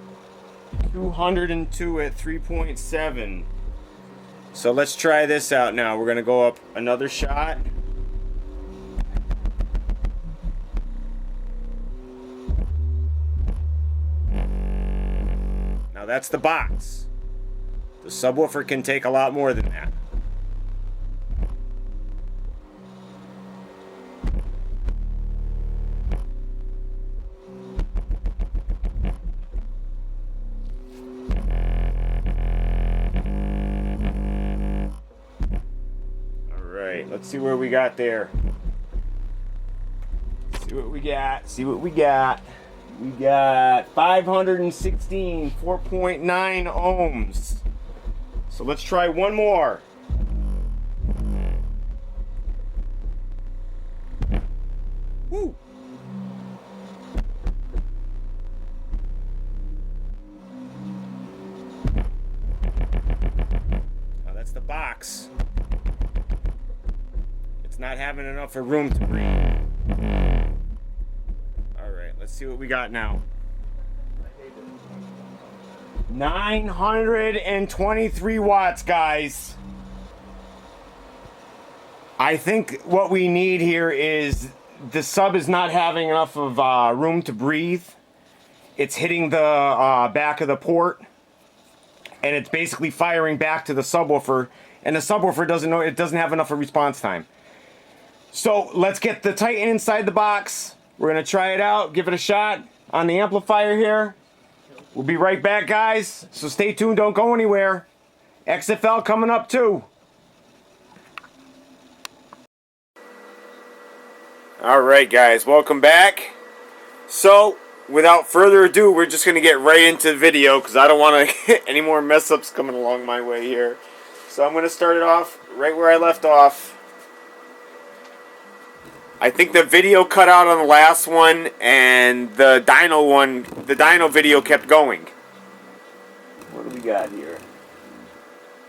202 at 3.7. So let's try this out now. We're gonna go up another shot. Now that's the box. The subwoofer can take a lot more than that. All right, let's see where we got there. See what we got. See what we got. We got 516, 4.9 ohms. So let's try one more. Woo. Now that's the box. It's not having enough of room to breathe. All right, let's see what we got now. 923 watts, guys. I think what we need here is the sub is not having enough of room to breathe. It's hitting the back of the port, and it's basically firing back to the subwoofer, and the subwoofer doesn't have enough of response time. So let's get the Titan inside the box. We're gonna try it out, give it a shot on the amplifier here. We'll be right back, guys. So stay tuned, don't go anywhere. XFL coming up too. All right, guys, welcome back. So, without further ado, we're just gonna get right into the video because I don't want to get any more mess ups coming along my way here. So I'm gonna start it off right where I left off. I think the video cut out on the last one, and the dyno video kept going. What do we got here?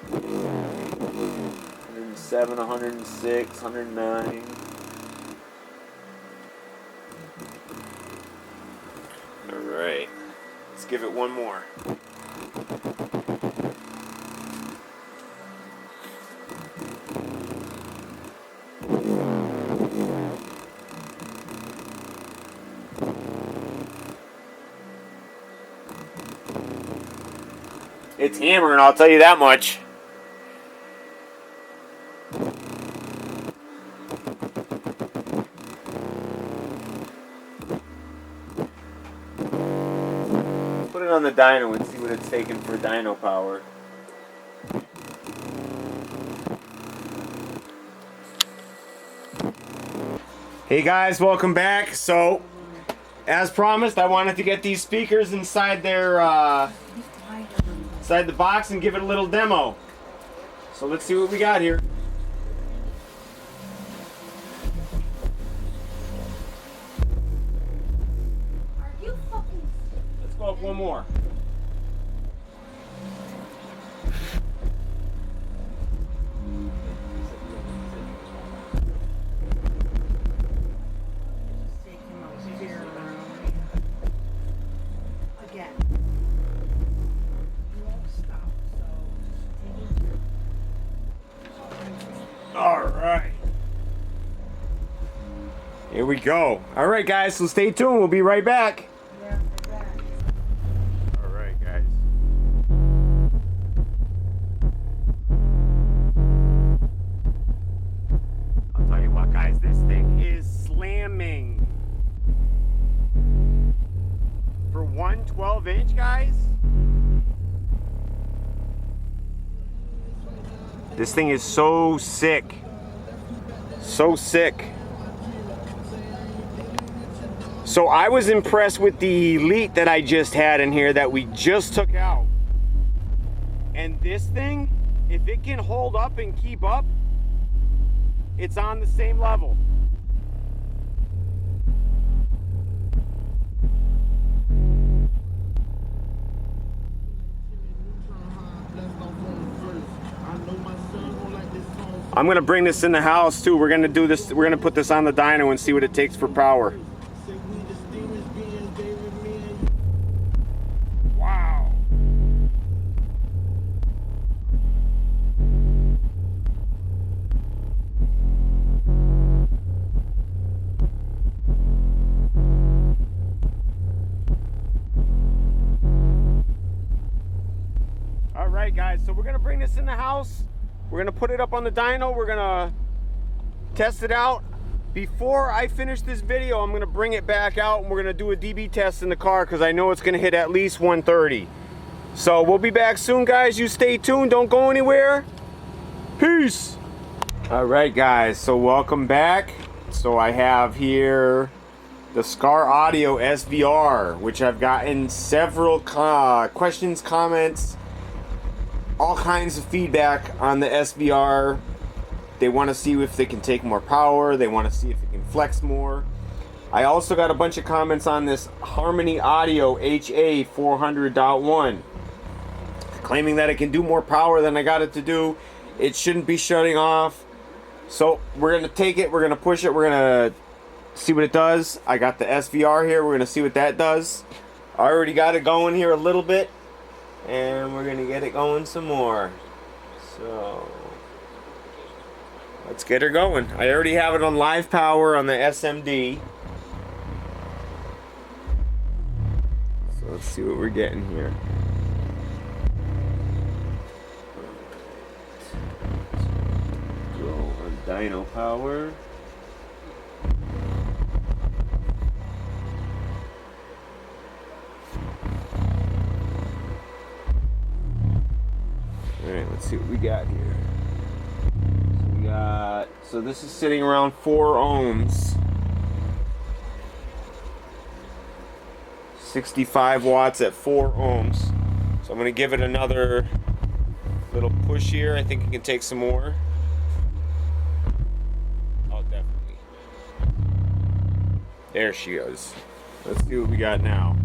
107, 106, 109. Alright, let's give it one more. It's hammering, I'll tell you that much. Put it on the dyno and see what it's taking for dyno power. Hey guys, welcome back. So, as promised, I wanted to get these speakers inside their inside the box and give it a little demo. So let's see what we got here. Are you fucking... Let's go up one more. Again. You won't stop, so... All right. Here we go. All right, guys, so stay tuned. We'll be right back. Yeah, we're back. All right, guys. I'll tell you what, guys, this thing is slamming. For one one 12-inch, guys. This thing is so sick. So sick. So I was impressed with the Elite that I just had in here that we just took out. And this thing, if it can hold up and keep up, it's on the same level. I'm gonna bring this in the house too. We're gonna do this, we're gonna put this on the dyno and see what it takes for power. Wow. All right, guys, so we're gonna bring this in the house. We're gonna put it up on the dyno. We're gonna test it out. Before I finish this video, I'm gonna bring it back out and we're gonna do a DB test in the car because I know it's gonna hit at least 130. So we'll be back soon, guys. You stay tuned, don't go anywhere. Peace. All right, guys, so welcome back. So I have here the Skar Audio SVR, which I've gotten several questions, comments, all kinds of feedback on the SVR. They want to see if they can take more power. They want to see if it can flex more. I also got a bunch of comments on this Harmony Audio HA 400.1, claiming that it can do more power than I got it to do. It shouldn't be shutting off. So we're going to take it. We're going to push it. We're going to see what it does. I got the SVR here. We're going to see what that does. I already got it going here a little bit. And we're gonna get it going some more. So let's get her going. I already have it on live power on the SMD. So let's see what we're getting here. Go on dyno power. Alright, let's see what we got here. So this is sitting around 4 ohms. 65 watts at 4 ohms. So I'm going to give it another little push here. I think it can take some more. Oh, definitely. There she goes. Let's see what we got now.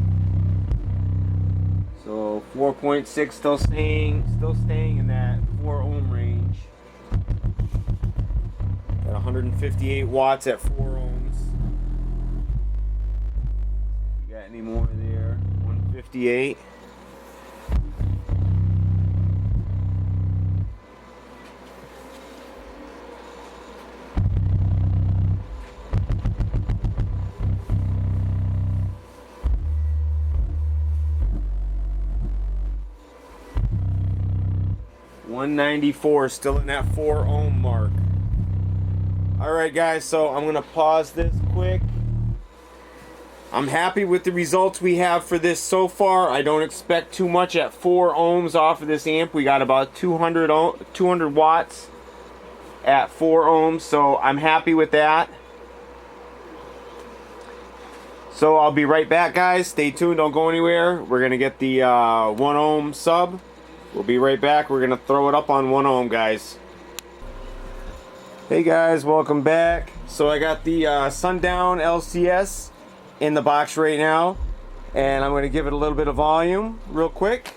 So 4.6 still staying in that 4 ohm range. Got 158 watts at 4 ohms. You got any more there? 158. $194, still in that 4 ohm mark. Alright guys, so I'm gonna pause this quick. I'm happy with the results we have for this so far. I don't expect too much at 4 ohms off of this amp. We got about 200 watts at 4 ohms, so I'm happy with that. So I'll be right back, guys. Stay tuned, don't go anywhere. We're gonna get the 1 ohm sub. We'll be right back. We're gonna throw it up on 1 ohm, guys. Hey guys, welcome back. So I got the Sundown LCS in the box right now, and I'm gonna give it a little bit of volume real quick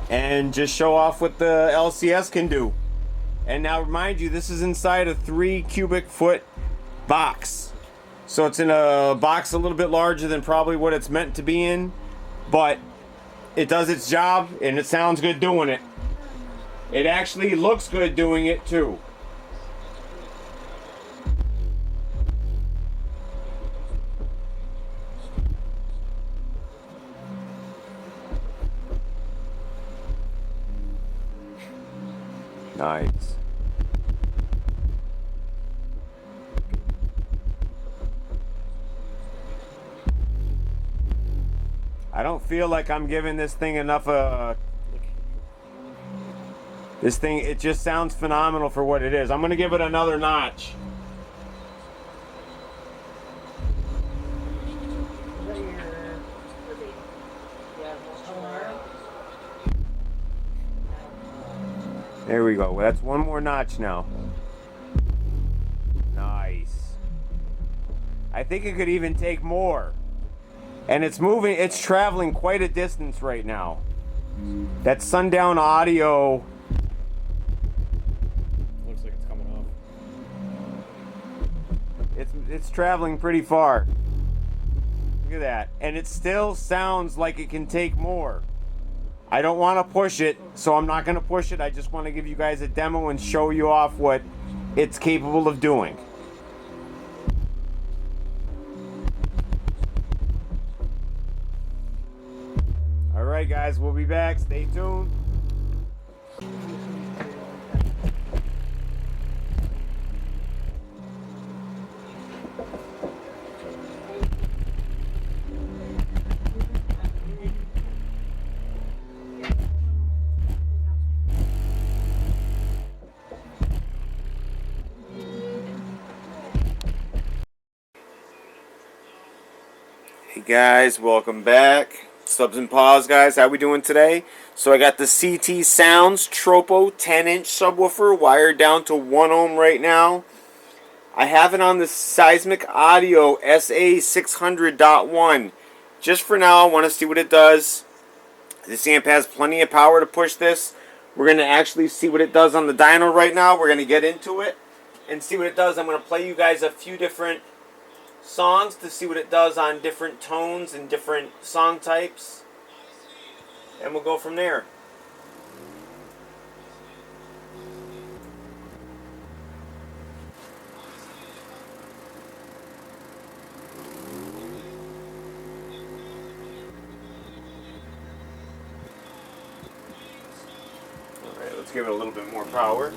and just show off what the LCS can do. And now remind you, this is inside a 3 cubic foot box. So it's in a box a little bit larger than probably what it's meant to be in, but it does its job and it sounds good doing it. It actually looks good doing it too. Nice. I don't feel like I'm giving this thing enough this thing, it just sounds phenomenal for what it is. I'm gonna give it another notch. There we go. That's one more notch now. Nice. I think it could even take more. And it's moving, it's traveling quite a distance right now. That Sundown audio. Looks like it's coming off. It's traveling pretty far. Look at that. And it still sounds like it can take more. I don't want to push it, so I'm not going to push it. I just want to give you guys a demo and show you off what it's capable of doing. All right, guys, we'll be back. Stay tuned. Hey guys, welcome back. Subs and Paws, guys. How we doing today? So I got the CT Sounds Tropo 10-inch subwoofer wired down to 1 ohm right now. I have it on the Seismic Audio SA600.1. Just for now, I want to see what it does. This amp has plenty of power to push this. We're going to actually see what it does on the dyno right now. We're going to get into it and see what it does. I'm going to play you guys a few different songs to see what it does on different tones and different song types, and we'll go from there. Alright, let's give it a little bit more power.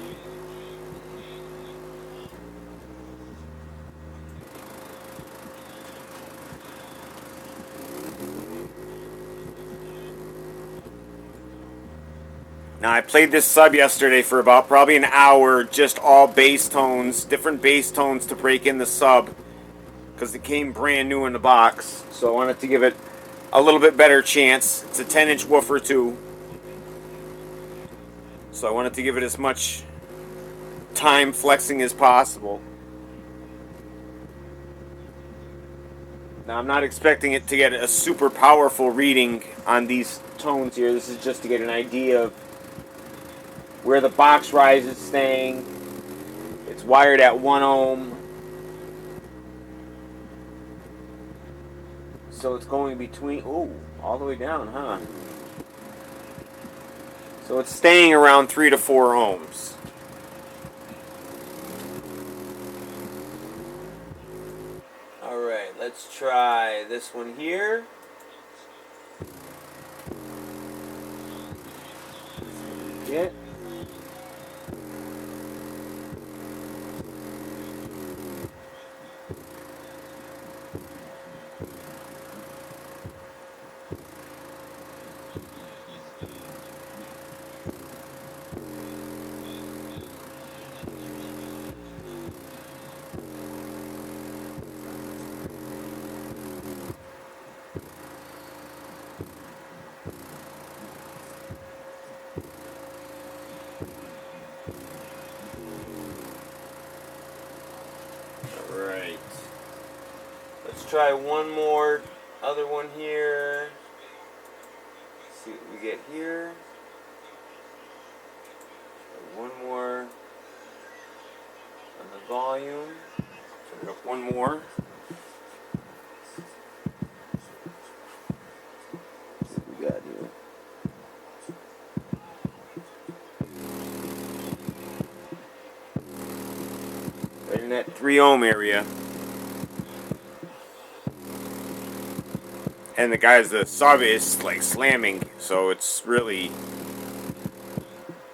Now, I played this sub yesterday for about probably an hour, just all bass tones, different bass tones to break in the sub, because it came brand new in the box. So I wanted to give it a little bit better chance. It's a 10-inch woofer too, so I wanted to give it as much time flexing as possible. Now, I'm not expecting it to get a super powerful reading on these tones here. This is just to get an idea of where the box rise is staying. It's wired at 1 ohm. So it's going between, all the way down, huh? So it's staying around 3 to 4 ohms. Alright, let's try this one here. Yeah. Alright. Let's try one more other one here. Let's see what we get here. One more on the volume. Turn it up one more. Let's see what we got here. Right in that 3 ohm area. And the sub is like slamming, so it's really,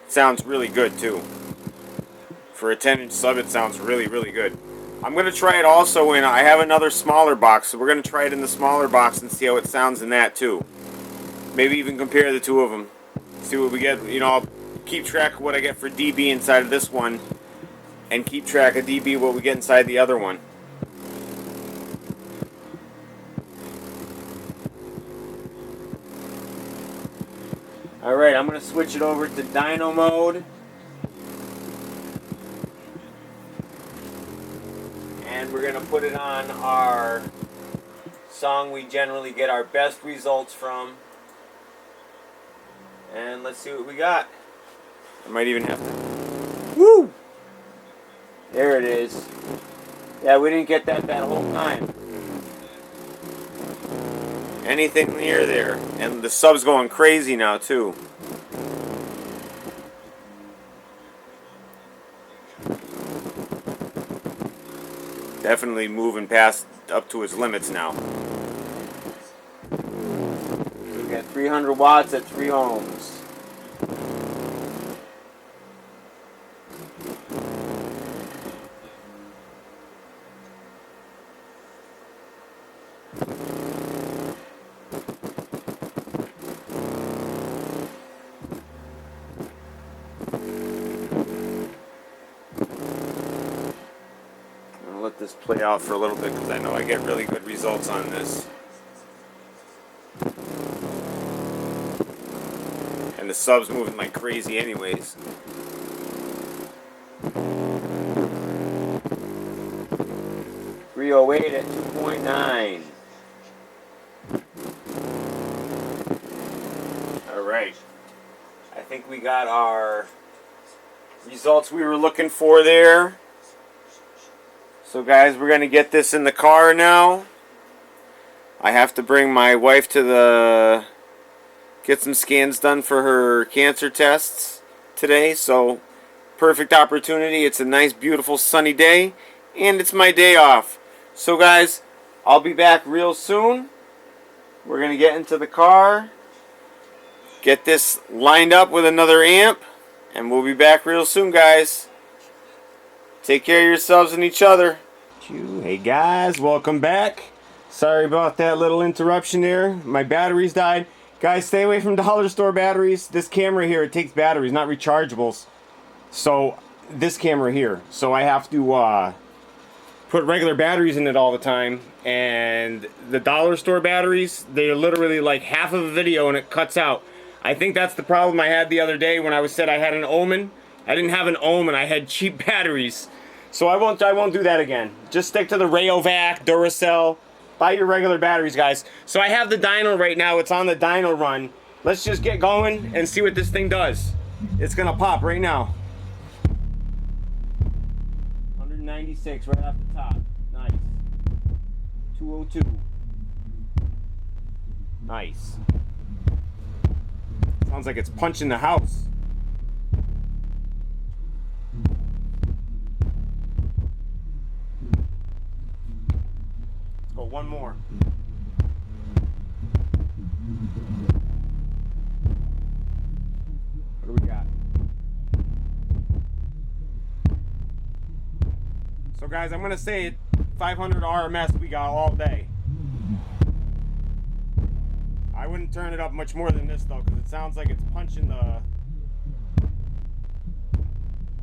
sounds really good too. For a 10-inch sub, it sounds really, really good. I'm going to try it also in, I have another smaller box, so we're going to try it in the smaller box and see how it sounds in that too. Maybe even compare the two of them. See what we get. You know, I'll keep track of what I get for dB inside of this one, and keep track of dB what we get inside the other one. Alright, I'm going to switch it over to dyno mode. And we're going to put it on our song we generally get our best results from. And let's see what we got. I might even have to... Woo! There it is. Yeah, we didn't get that whole time. Anything near there. And the sub's going crazy now, too. Definitely moving past up to its limits now. We got 300 watts at 3 ohms. I'll let this play out for a little bit because I know I get really good results on this. And the sub's moving like crazy anyways. .308 at 2.9. Alright. I think we got our results we were looking for there. So guys, we're going to get this in the car now. I have to bring my wife to get some scans done for her cancer tests today. So, perfect opportunity. It's a nice, beautiful, sunny day. And it's my day off. So guys, I'll be back real soon. We're going to get into the car. Get this lined up with another amp. And we'll be back real soon, guys. Take care of yourselves and each other. Hey guys, welcome back. Sorry about that little interruption there. My batteries died. Guys, stay away from dollar store batteries. This camera here, it takes batteries, not rechargeables. So, this camera here. So I have to put regular batteries in it all the time. And the dollar store batteries, they're literally like half of a video and it cuts out. I think that's the problem I had the other day when I said I had an Omen. I didn't have an Omen, I had cheap batteries. So I won't do that again. Just stick to the Rayovac, Duracell. Buy your regular batteries, guys. So I have the dyno right now. It's on the dyno run. Let's just get going and see what this thing does. It's gonna pop right now. 196 right off the top. Nice. 202. Nice. Sounds like it's punching the house. Let's go one more. What do we got? So guys, I'm gonna say it, 500 RMS we got all day. I wouldn't turn it up much more than this though, because it sounds like it's punching the...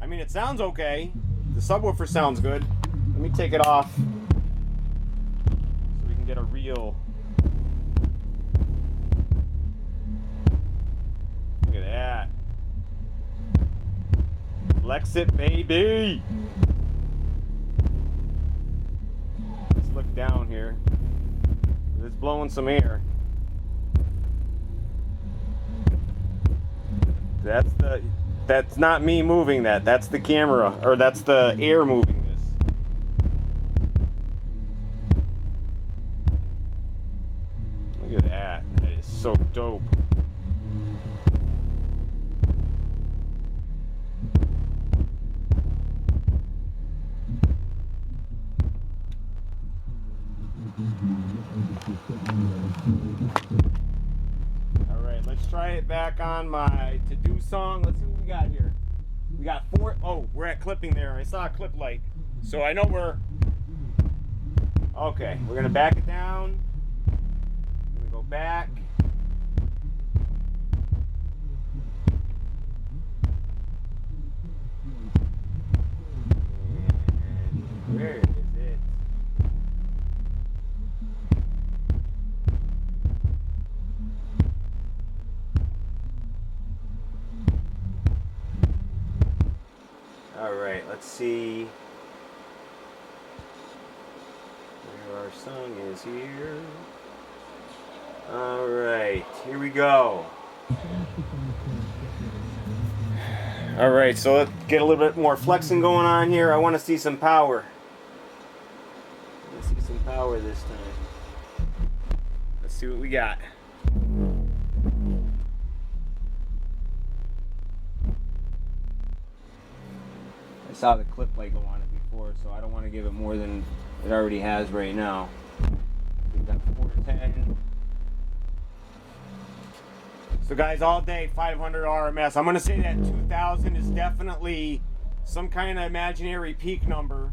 I mean, it sounds okay. The subwoofer sounds good. Let me take it off so we can get a real... Look at that. Flex it, baby! Let's look down here. It's blowing some air. That's not me moving that. That's the camera, or that's the air moving this. Look at that. That is so dope. Alright, let's try it back on my to-do song. Let's see what we got here. We got 4. Oh, we're at clipping there. I saw a clip light. So I know Okay, we're gonna back it down. We're gonna go back. And where is it? All right, let's see where our song is here. All right, here we go. All right, so let's get a little bit more flexing going on here. I want to see some power. Let's see some power this time. Let's see what we got. I saw the clip light go on it before, so I don't want to give it more than it already has right now. We've got 410. So guys, all day 500 RMS. I'm gonna say that 2000 is definitely some kind of imaginary peak number.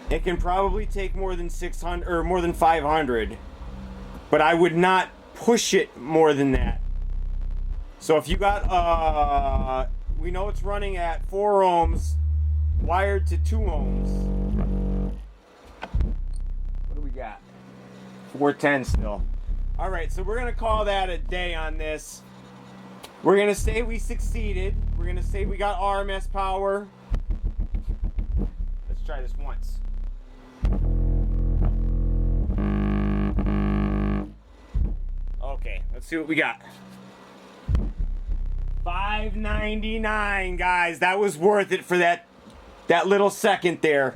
It can probably take more than 600 or more than 500, but I would not push it more than that. So if you got we know it's running at 4 ohms, wired to 2 ohms. What do we got? 410 still. All right, so we're gonna call that a day on this. We're gonna say we succeeded. We're gonna say we got RMS power. Let's try this once. Okay, let's see what we got. 599, guys. That was worth it for that little second there.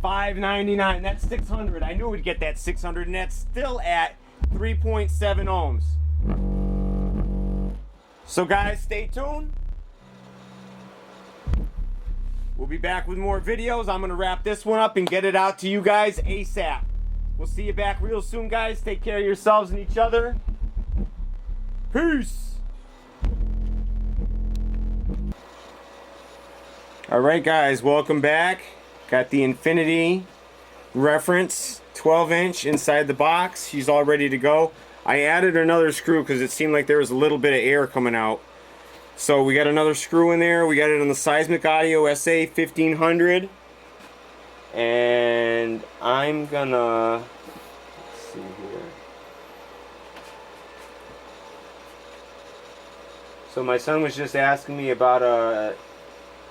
599. That's 600. I knew we'd get that 600, and that's still at 3.7 ohms. So guys, stay tuned. We'll be back with more videos. I'm gonna wrap this one up and get it out to you guys ASAP. We'll see you back real soon, guys. Take care of yourselves and each other. Peace. All right, guys, welcome back. Got the Infinity reference 12-inch inside the box. She's all ready to go. I added another screw because it seemed like there was a little bit of air coming out. So we got another screw in there. We got it on the Seismic Audio SA 1500. And I'm gonna, let's see here. So my son was just asking me about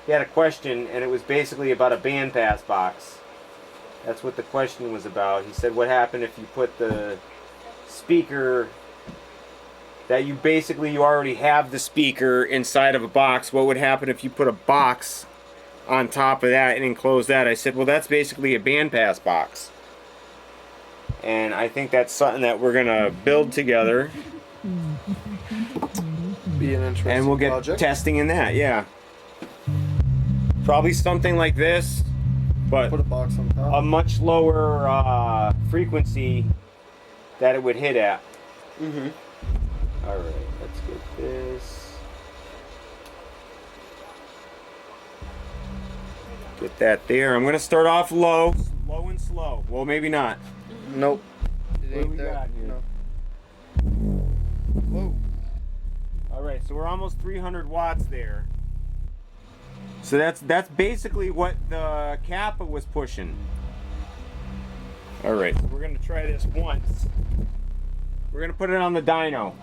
he had a question, and it was basically about a bandpass box. That's what the question was about. He said, what happened if you put the speaker that you already have the speaker inside of a box? What would happen if you put a box on top of that and enclose that? I said, well, that's basically a bandpass box. And I think that's something that we're gonna build together. Be an interesting and we'll get project. testing in that, yeah. Probably something like this, but Put a box on top. a much lower frequency that it would hit at. Mm-hmm. All right, let's get this. Get that there. I'm gonna start off low and slow. Well, maybe not. Nope. It What do ain't we there. got here? No. Whoa. All right, so we're almost 300 watts there. So that's basically what the Kappa was pushing. All right, so we're gonna try this once. We're gonna put it on the dyno.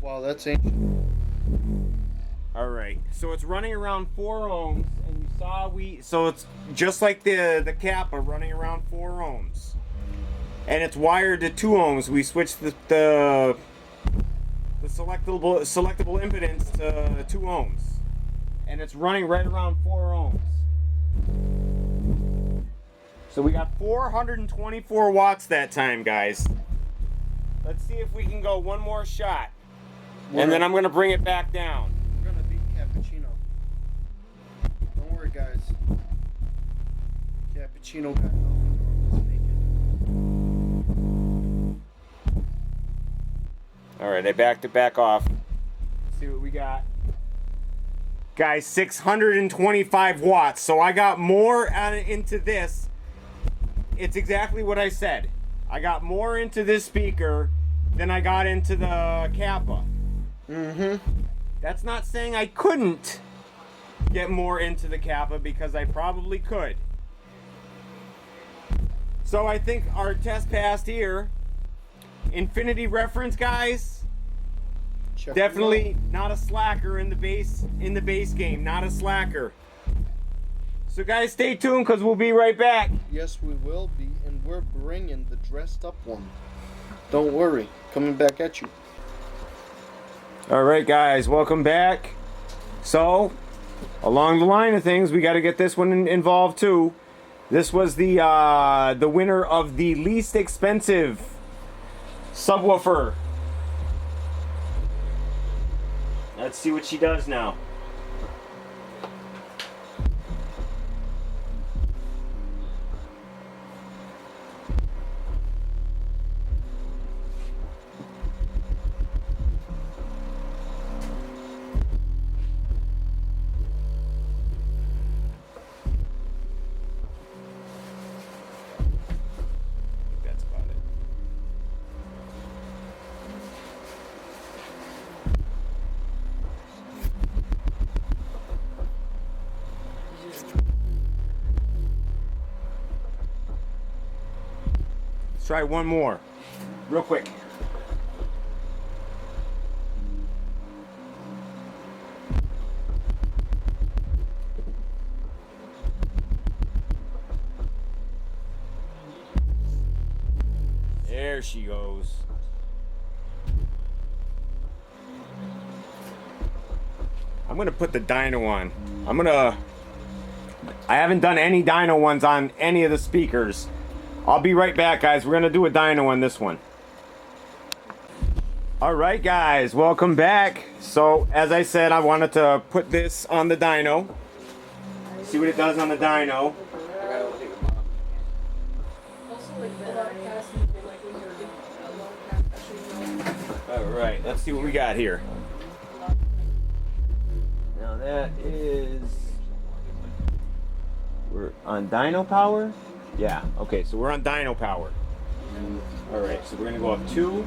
Wow, that's ancient. All right, so it's running around 4 ohms, and you saw so it's just like the Kappa running around 4 ohms, and it's wired to 2 ohms. We switched the selectable impedance to 2 ohms, and it's running right around 4 ohms. So we got 424 watts that time, guys. Let's see if we can go one more shot, and then I'm gonna bring it back down. We're gonna beat Cappuccino. Don't worry, guys. Cappuccino got nothing on All right, I backed it back off. Let's see what we got. Guys, 625 watts. So I got more into this. It's exactly what I said. I got more into this speaker than I got into the Kappa. That's not saying I couldn't get more into the Kappa, because I probably could. So I think our test passed here. Infinity reference, guys. Definitely not a slacker in the bass game. Not a slacker. So guys, stay tuned, because we'll be right back. Yes, we will be, and we're bringing the dressed up one. Don't worry, coming back at you. All right, guys, welcome back. So, along the line of things, we got to get this one involved too. This was the winner of the least expensive subwoofer. Let's see what she does now. That's about it. Let's try one more, real quick. There she goes. I'm gonna put the dyno on. I haven't done any dyno ones on any of the speakers. I'll be right back, guys. We're gonna do a dyno on this one. All right, guys, welcome back. So, as I said, I wanted to put this on the dyno. See what it does on the dyno. All right, let's see what we got here. Now that is, we're on dyno power. Yeah, okay, so we're on dyno power. All right, so we're gonna go up 2.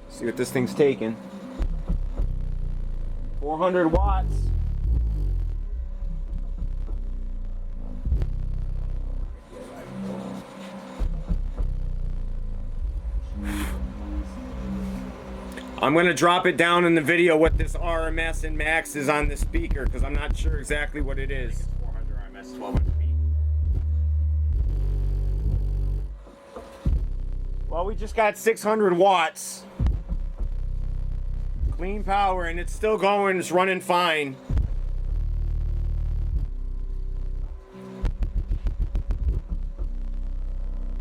See what this thing's taking. 400 watts. I'm going to drop it down in the video what this RMS and max is on the speaker, because I'm not sure exactly what it is. It's 400 RMS, 1200 feet. Well, we just got 600 watts. Clean power, and it's still going. It's running fine.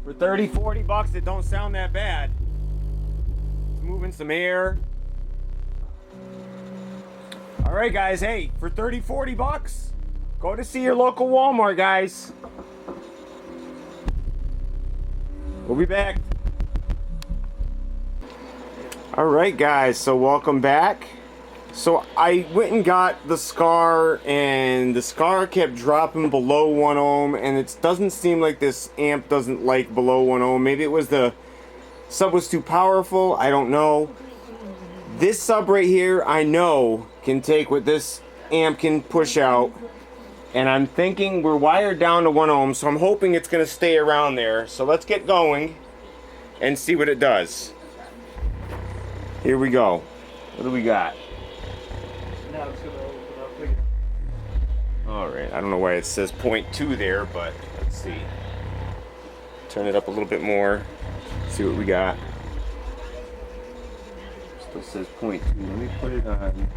For 30, 40 bucks, it don't sound that bad. Moving some air. All right, guys, hey, for 30, 40 bucks, go to see your local Walmart, guys. We'll be back. All right, guys, so welcome back. So I went and got the Skar, and the Skar kept dropping below 1 ohm, and it doesn't seem like this amp doesn't like below 1 ohm. Maybe it was the sub was too powerful, I don't know. This sub right here, I know, can take what this amp can push out. And I'm thinking we're wired down to 1 ohm, so I'm hoping it's going to stay around there. So let's get going and see what it does. Here we go. What do we got? Now it's gonna open up again. Alright, I don't know why it says 0.2 there, but let's see. Turn it up a little bit more. See what we got. Still says 0.2. Let me put it on.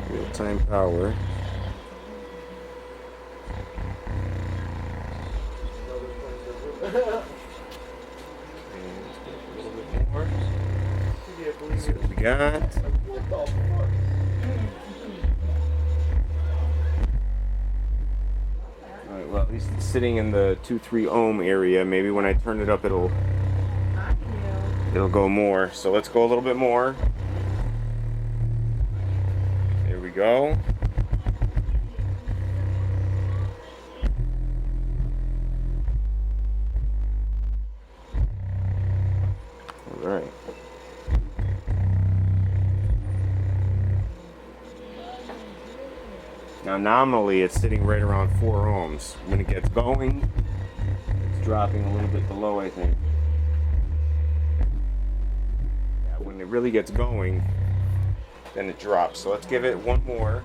Real-time power. And a little bit more. See what we got. Alright, well, at least least it's sitting in the 2-3 ohm area. Maybe when I turn it up, it'll go more. So let's go a little bit more. There we go. All right. Now nominally it's sitting right around 4 ohms. When it gets going, it's dropping a little bit below, I think. Yeah, when it really gets going, then it drops. So let's give it one more.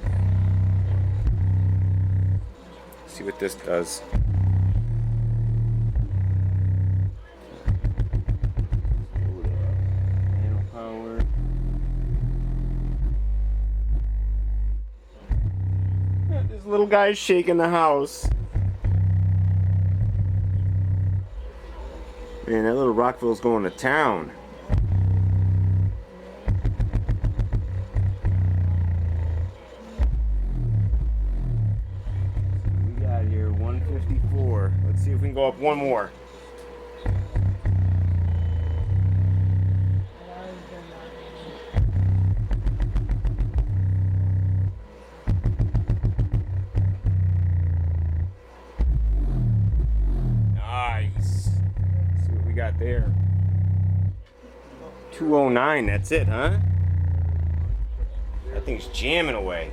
See what this does. Panel power. Yeah, this little guy's shaking the house. Man, that little Rockville's going to town. We got here 154. Let's see if we can go up one more. Nice. Let's see what we got there. 209, that's it, huh? That thing's jamming away.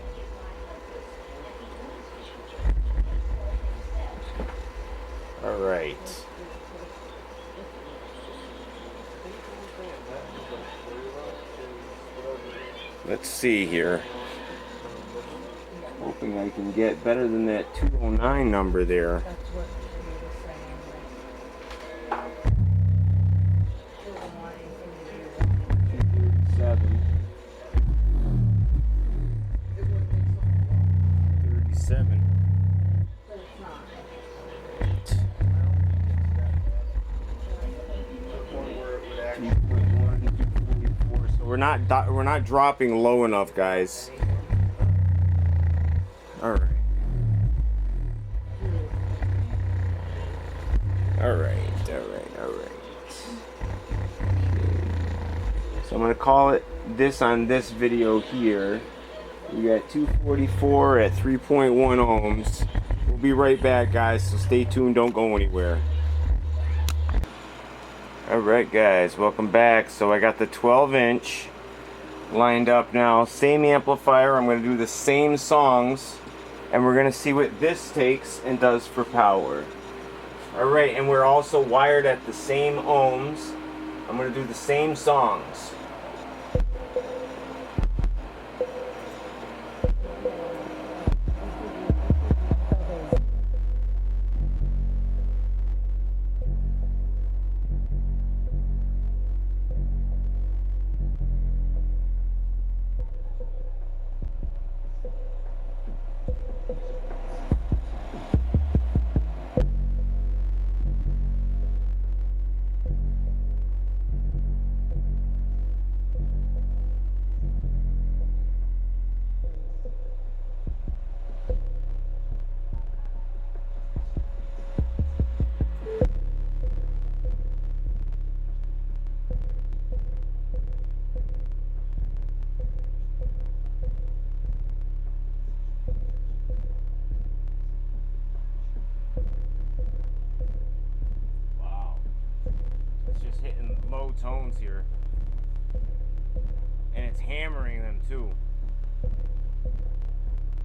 All right. Let's see here. Hoping I can get better than that 209 number there. That's what he was saying. He doesn't want anything to do with it. 7. It would make something wrong, 37. but it's not. So we're not dropping low enough, guys. All right. All right. So I'm gonna call it this on this video here. We got 244 at 3.1 ohms. We'll be right back, guys, so stay tuned, don't go anywhere. Alright guys, welcome back. So I got the 12-inch lined up now. Same amplifier. I'm going to do the same songs. And we're going to see what this takes and does for power. Alright, and we're also wired at the same ohms. I'm going to do the same songs. Low tones here, and it's hammering them too.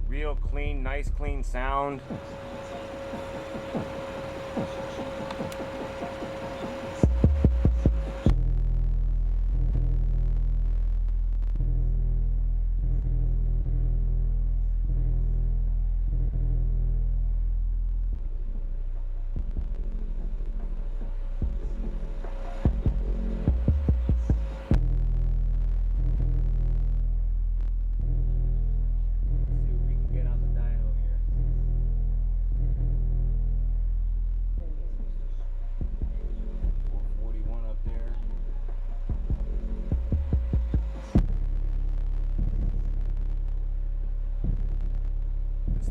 Real clean, nice clean sound.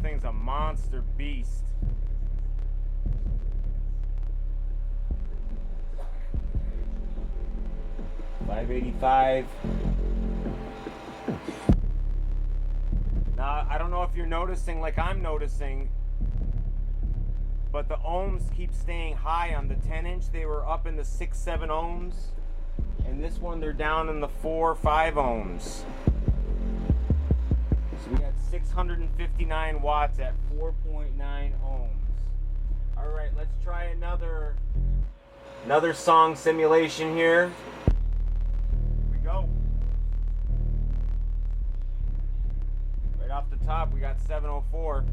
Thing's a monster beast. 585. Now, I don't know if you're noticing like I'm noticing, but the ohms keep staying high on the 10-inch. They were up in the 6, 7 ohms. And this one, they're down in the 4, 5 ohms. So we got 659 watts at 4.9 ohms. All right, let's try another song simulation here. Here we go. Right off the top, we got 704.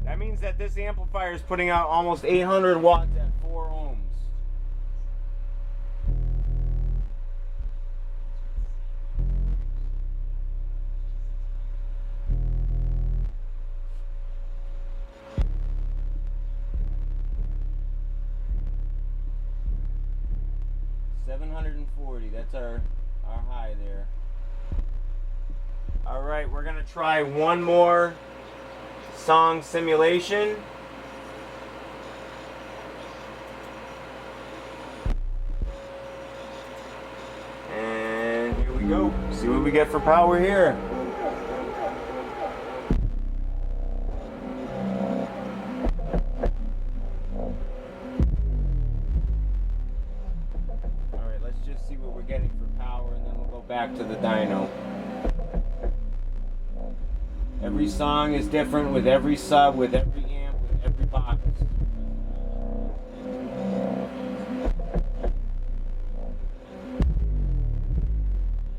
That means that this amplifier is putting out almost 800 watts at 4 ohms. $740, that's our high there. All right, we're gonna try one more song simulation. And here we go. See what we get for power here. All right, let's just see what we're getting for power, and then we'll go back to the dyno. Every song is different with every sub, with every amp, with every box.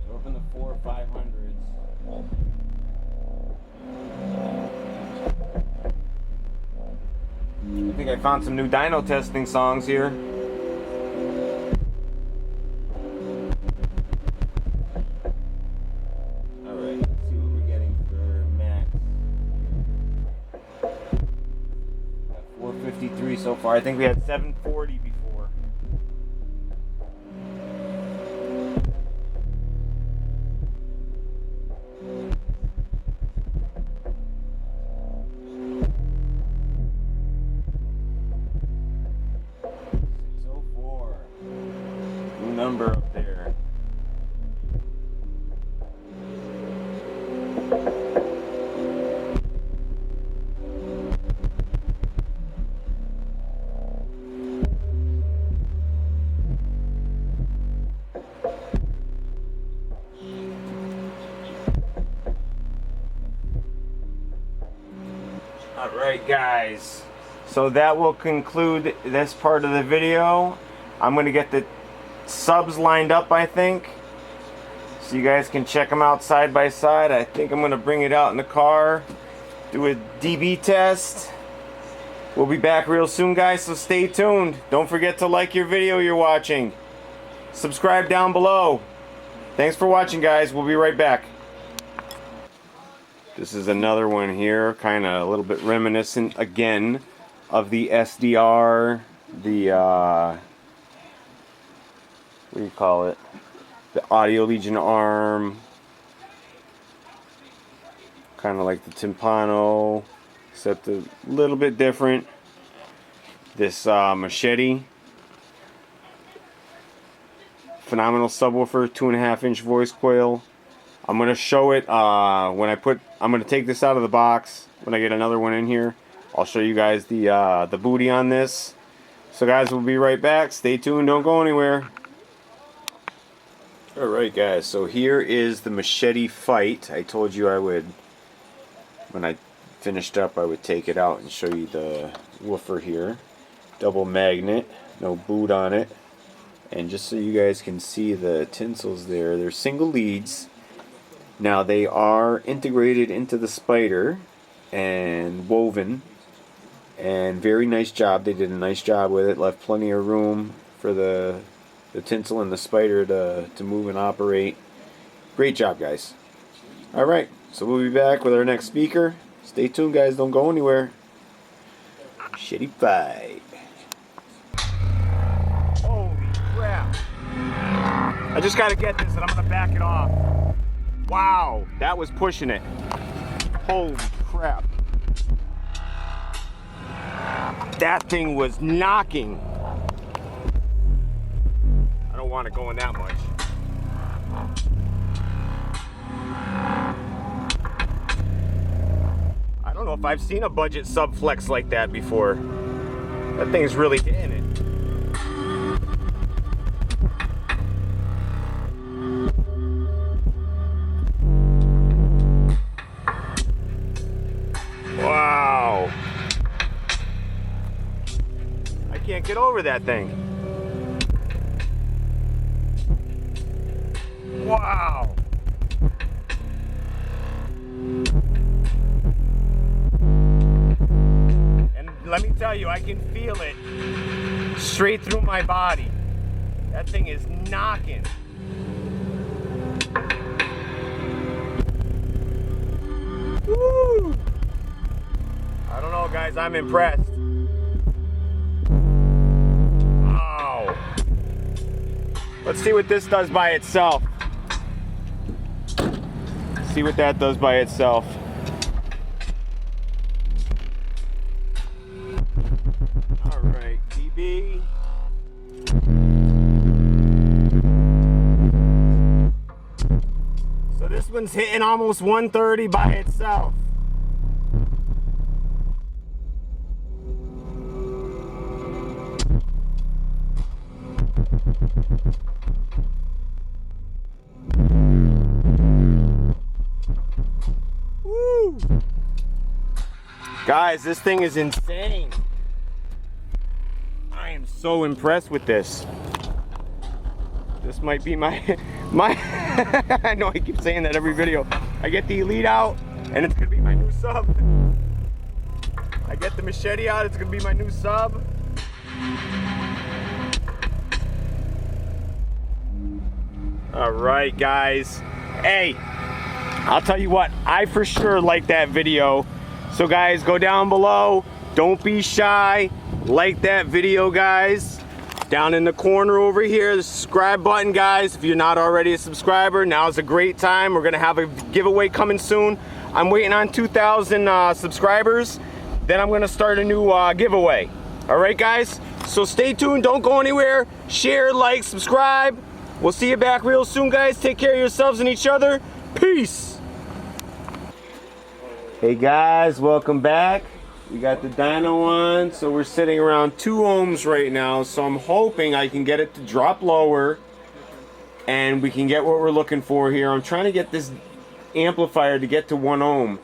So up in the 4 or 500s. I think I found some new dyno testing songs here. So far, I think we had 740 before. New number up there. Alright guys, so that will conclude this part of the video. I'm going to get the subs lined up, I think, so you guys can check them out side by side. I think I'm going to bring it out in the car, do a dB test. We'll be back real soon guys, so stay tuned. Don't forget to like your video you're watching. Subscribe down below. Thanks for watching guys, we'll be right back. This is another one here, kind of a little bit reminiscent again of the SDR, the what do you call it? The Audio Legion arm, kind of like the Timpano, except a little bit different. This machete, phenomenal subwoofer, 2.5-inch voice coil. I'm going to show it I'm going to take this out of the box when I get another one in here. I'll show you guys the booty on this. So guys, we'll be right back. Stay tuned, don't go anywhere. Alright guys, so here is the machete fight. I told you I would, when I finished up, I would take it out and show you the woofer here. Double magnet, no boot on it. And just so you guys can see the tinsels there, they're single leads. Now they are integrated into the spider and woven, and very nice job. They did a nice job with it, left plenty of room for the tinsel and the spider to move and operate. Great job guys. Alright, So we'll be back with our next speaker. Stay tuned, guys. Don't go anywhere. Shitty fight. Holy crap. I just gotta get this and I'm gonna back it off. Wow, that was pushing it. Holy crap. That thing was knocking. I don't want it going that much. I don't know if I've seen a budget sub flex like that before. That thing's really hitting it. Wow. I can't get over that thing. Wow. And let me tell you, I can feel it straight through my body. That thing is knocking. Woo! I don't know, guys, I'm impressed. Wow. Let's see what this does by itself. See what that does by itself. All right, DB. So this one's hitting almost 130 by itself. Woo! Guys, this thing is insane. I am so impressed with this. This might be my I know I keep saying that every video. I get the Elite out and it's gonna be my new sub. I get the Machete out, it's gonna be my new sub. All right, guys. Hey, I'll tell you what, I for sure like that video. So guys, go down below. Don't be shy. Like that video, guys. Down in the corner over here, the subscribe button, guys. If you're not already a subscriber, now's a great time. We're gonna have a giveaway coming soon. I'm waiting on 2,000 subscribers. Then I'm gonna start a new giveaway. All right, guys? So stay tuned, don't go anywhere. Share, like, subscribe. We'll see you back real soon, guys. Take care of yourselves and each other. Peace. Hey guys, welcome back. We got the dyno on, so we're sitting around 2 ohms right now, so I'm hoping I can get it to drop lower and we can get what we're looking for here. I'm trying to get this amplifier to get to 1 ohm,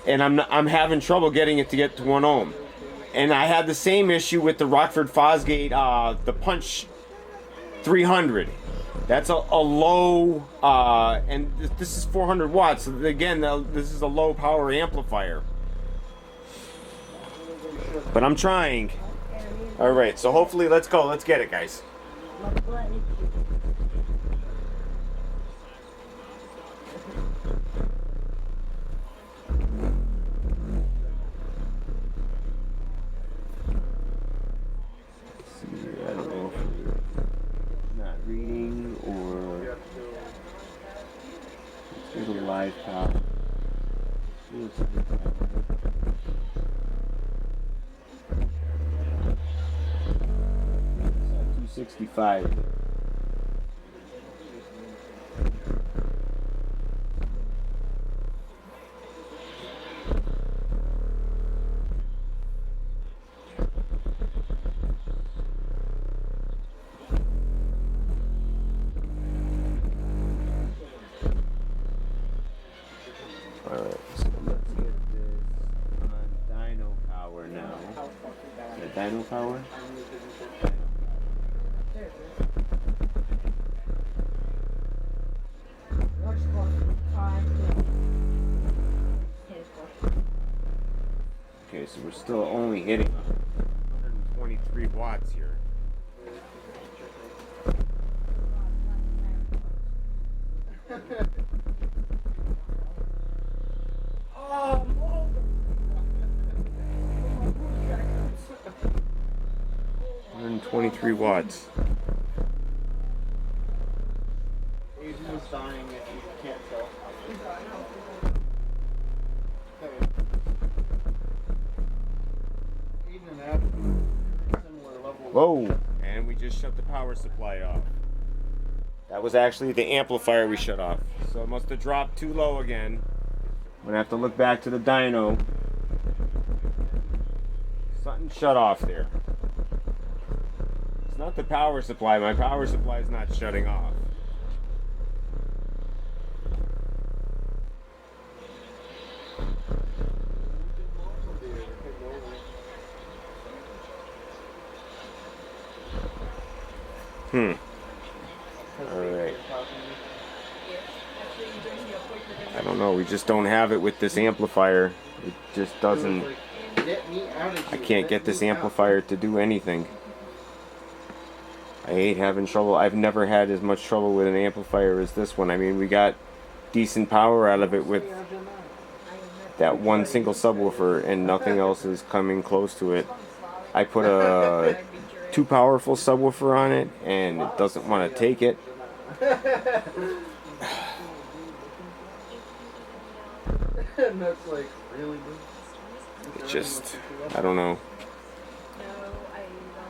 and I'm having trouble getting it to get to 1 ohm. And I had the same issue with the Rockford Fosgate, the Punch 300. That's a low, and this is 400 watts. So again, this is a low power amplifier. But I'm trying. All right, so hopefully, let's go. Let's get it, guys. I don't know if you're not reading or it's a live power. 265. Alright, so let's get this on dyno power now. Is it dyno power? Okay, so we're still only hitting 123 watts here. Oh, 123 watts. Asian is dying if you can't tell. Aiden and Adam, similar level. Whoa! And we just shut the power supply off. That was actually the amplifier we shut off. So it must have dropped too low again. I'm gonna have to look back to the dyno. Something shut off there. It's not the power supply. My power supply is not shutting off. Alright. I don't know, we just don't have it with this amplifier. It just doesn't... I can't get this amplifier to do anything. I hate having trouble. I've never had as much trouble with an amplifier as this one. I mean, we got decent power out of it with that one single subwoofer, and nothing else is coming close to it. I put a too powerful subwoofer on it, and it doesn't want to take it. And that's like, really? It just, I don't know.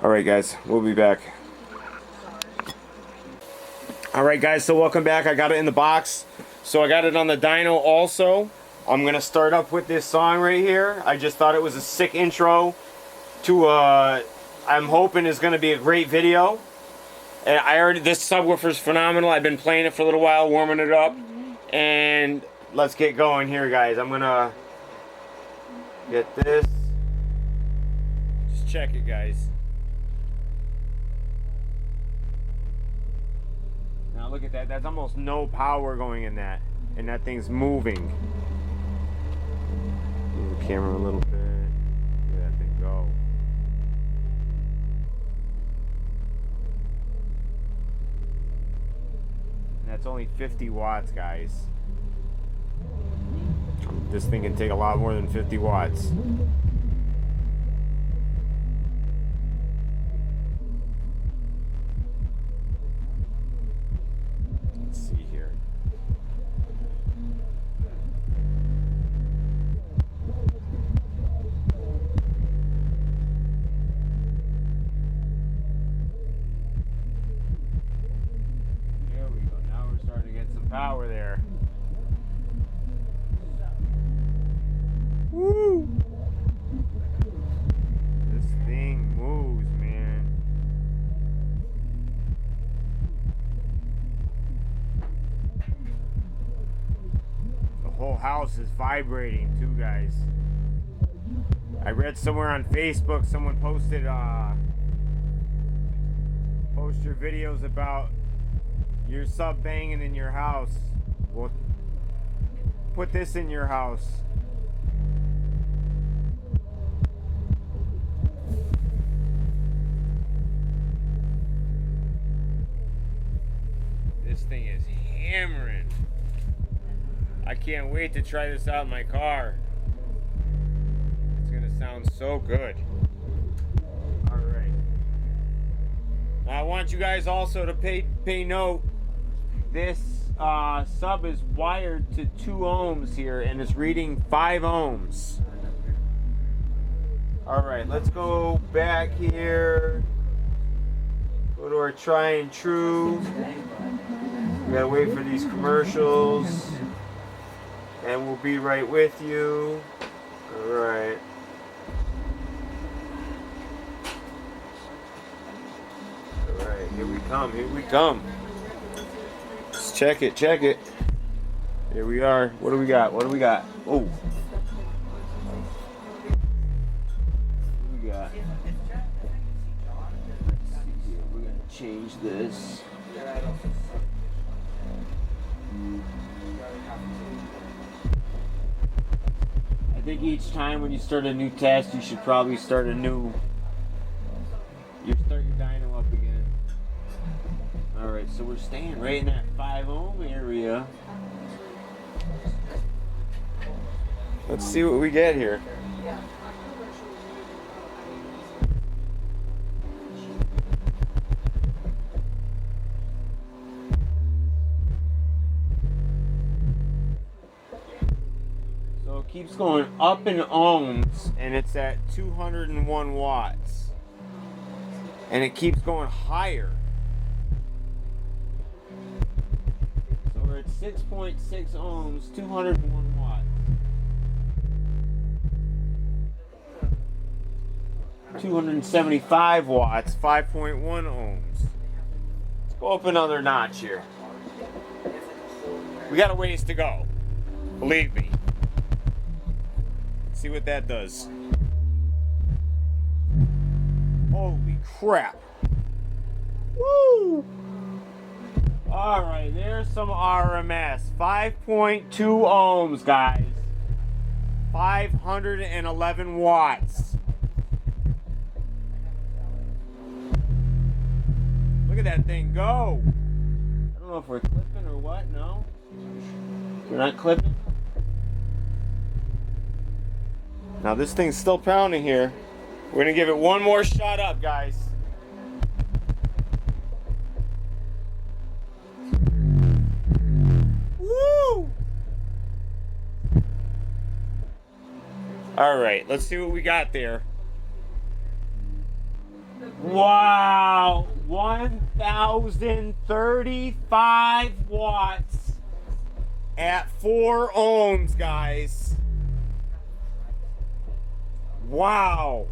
Alright guys, we'll be back. Alright guys, so welcome back. I got it in the box. So I got it on the dyno also. I'm going to start up with this song right here. I just thought it was a sick intro to, I'm hoping is going to be a great video. And this subwoofer's phenomenal. I've been playing it for a little while, warming it up. And let's get going here guys. I'm going to get this. Just check it guys. Now look at that. That's almost no power going in that. And that thing's moving. Move the camera a little bit. Look at that thing go. And that's only 50 watts, guys. This thing can take a lot more than 50 watts. Let's see here. There we go. Now we're starting to get some power there. Woo! This thing moves, man. The whole house is vibrating too, guys. I read somewhere on Facebook someone posted post your videos about your sub banging in your house. Well, put this in your house. This thing is hammering. I can't wait to try this out in my car. It's gonna sound so good. Alright. Now I want you guys also to pay note. This sub is wired to 2 ohms here and it's reading 5 ohms. Alright, let's go back here. Go to our try and true. We gotta wait for these commercials. And we'll be right with you. Alright. Alright, here we come, here we come. Let's check it, check it. Here we are. What do we got? What do we got? Oh. What do we got? Let's see here. We're gonna change this. I think each time when you start a new test, you should probably start start your dyno up again. Alright, so we're staying right in that 5 ohm area. Let's see what we get here. So it keeps going up in ohms, and it's at 201 watts. And it keeps going higher. So we're at 6.6 ohms, 201 watts. 275 watts, 5.1 ohms. Let's go up another notch here. We got a ways to go. Believe me. See what that does. Holy crap. Woo! Alright, there's some RMS. 5.2 ohms, guys. 511 watts. Look at that thing go. I don't know if we're clipping or what. No? We're not clipping? Now this thing's still pounding here. We're gonna give it one more shot up, guys. Woo! Alright, let's see what we got there. Wow! 1,035 watts at 4 ohms, guys. Wow.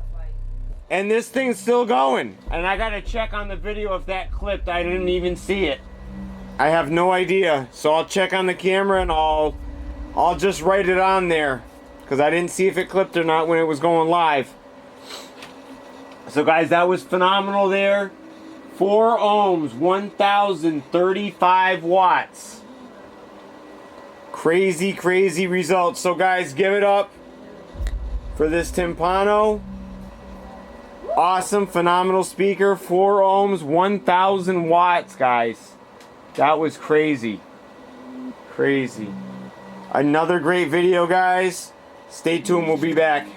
And this thing's still going. And I gotta check on the video if that clipped. I didn't even see it. I have no idea. So I'll check on the camera and I'll just write it on there. Because I didn't see if it clipped or not when it was going live. So guys, that was phenomenal there. 4 ohms, 1,035 watts. Crazy, crazy results. So guys, give it up for this Timpano. Awesome, phenomenal speaker. 4 ohms, 1,000 watts, guys. That was crazy. Crazy. Another great video, guys. Stay tuned, we'll be back.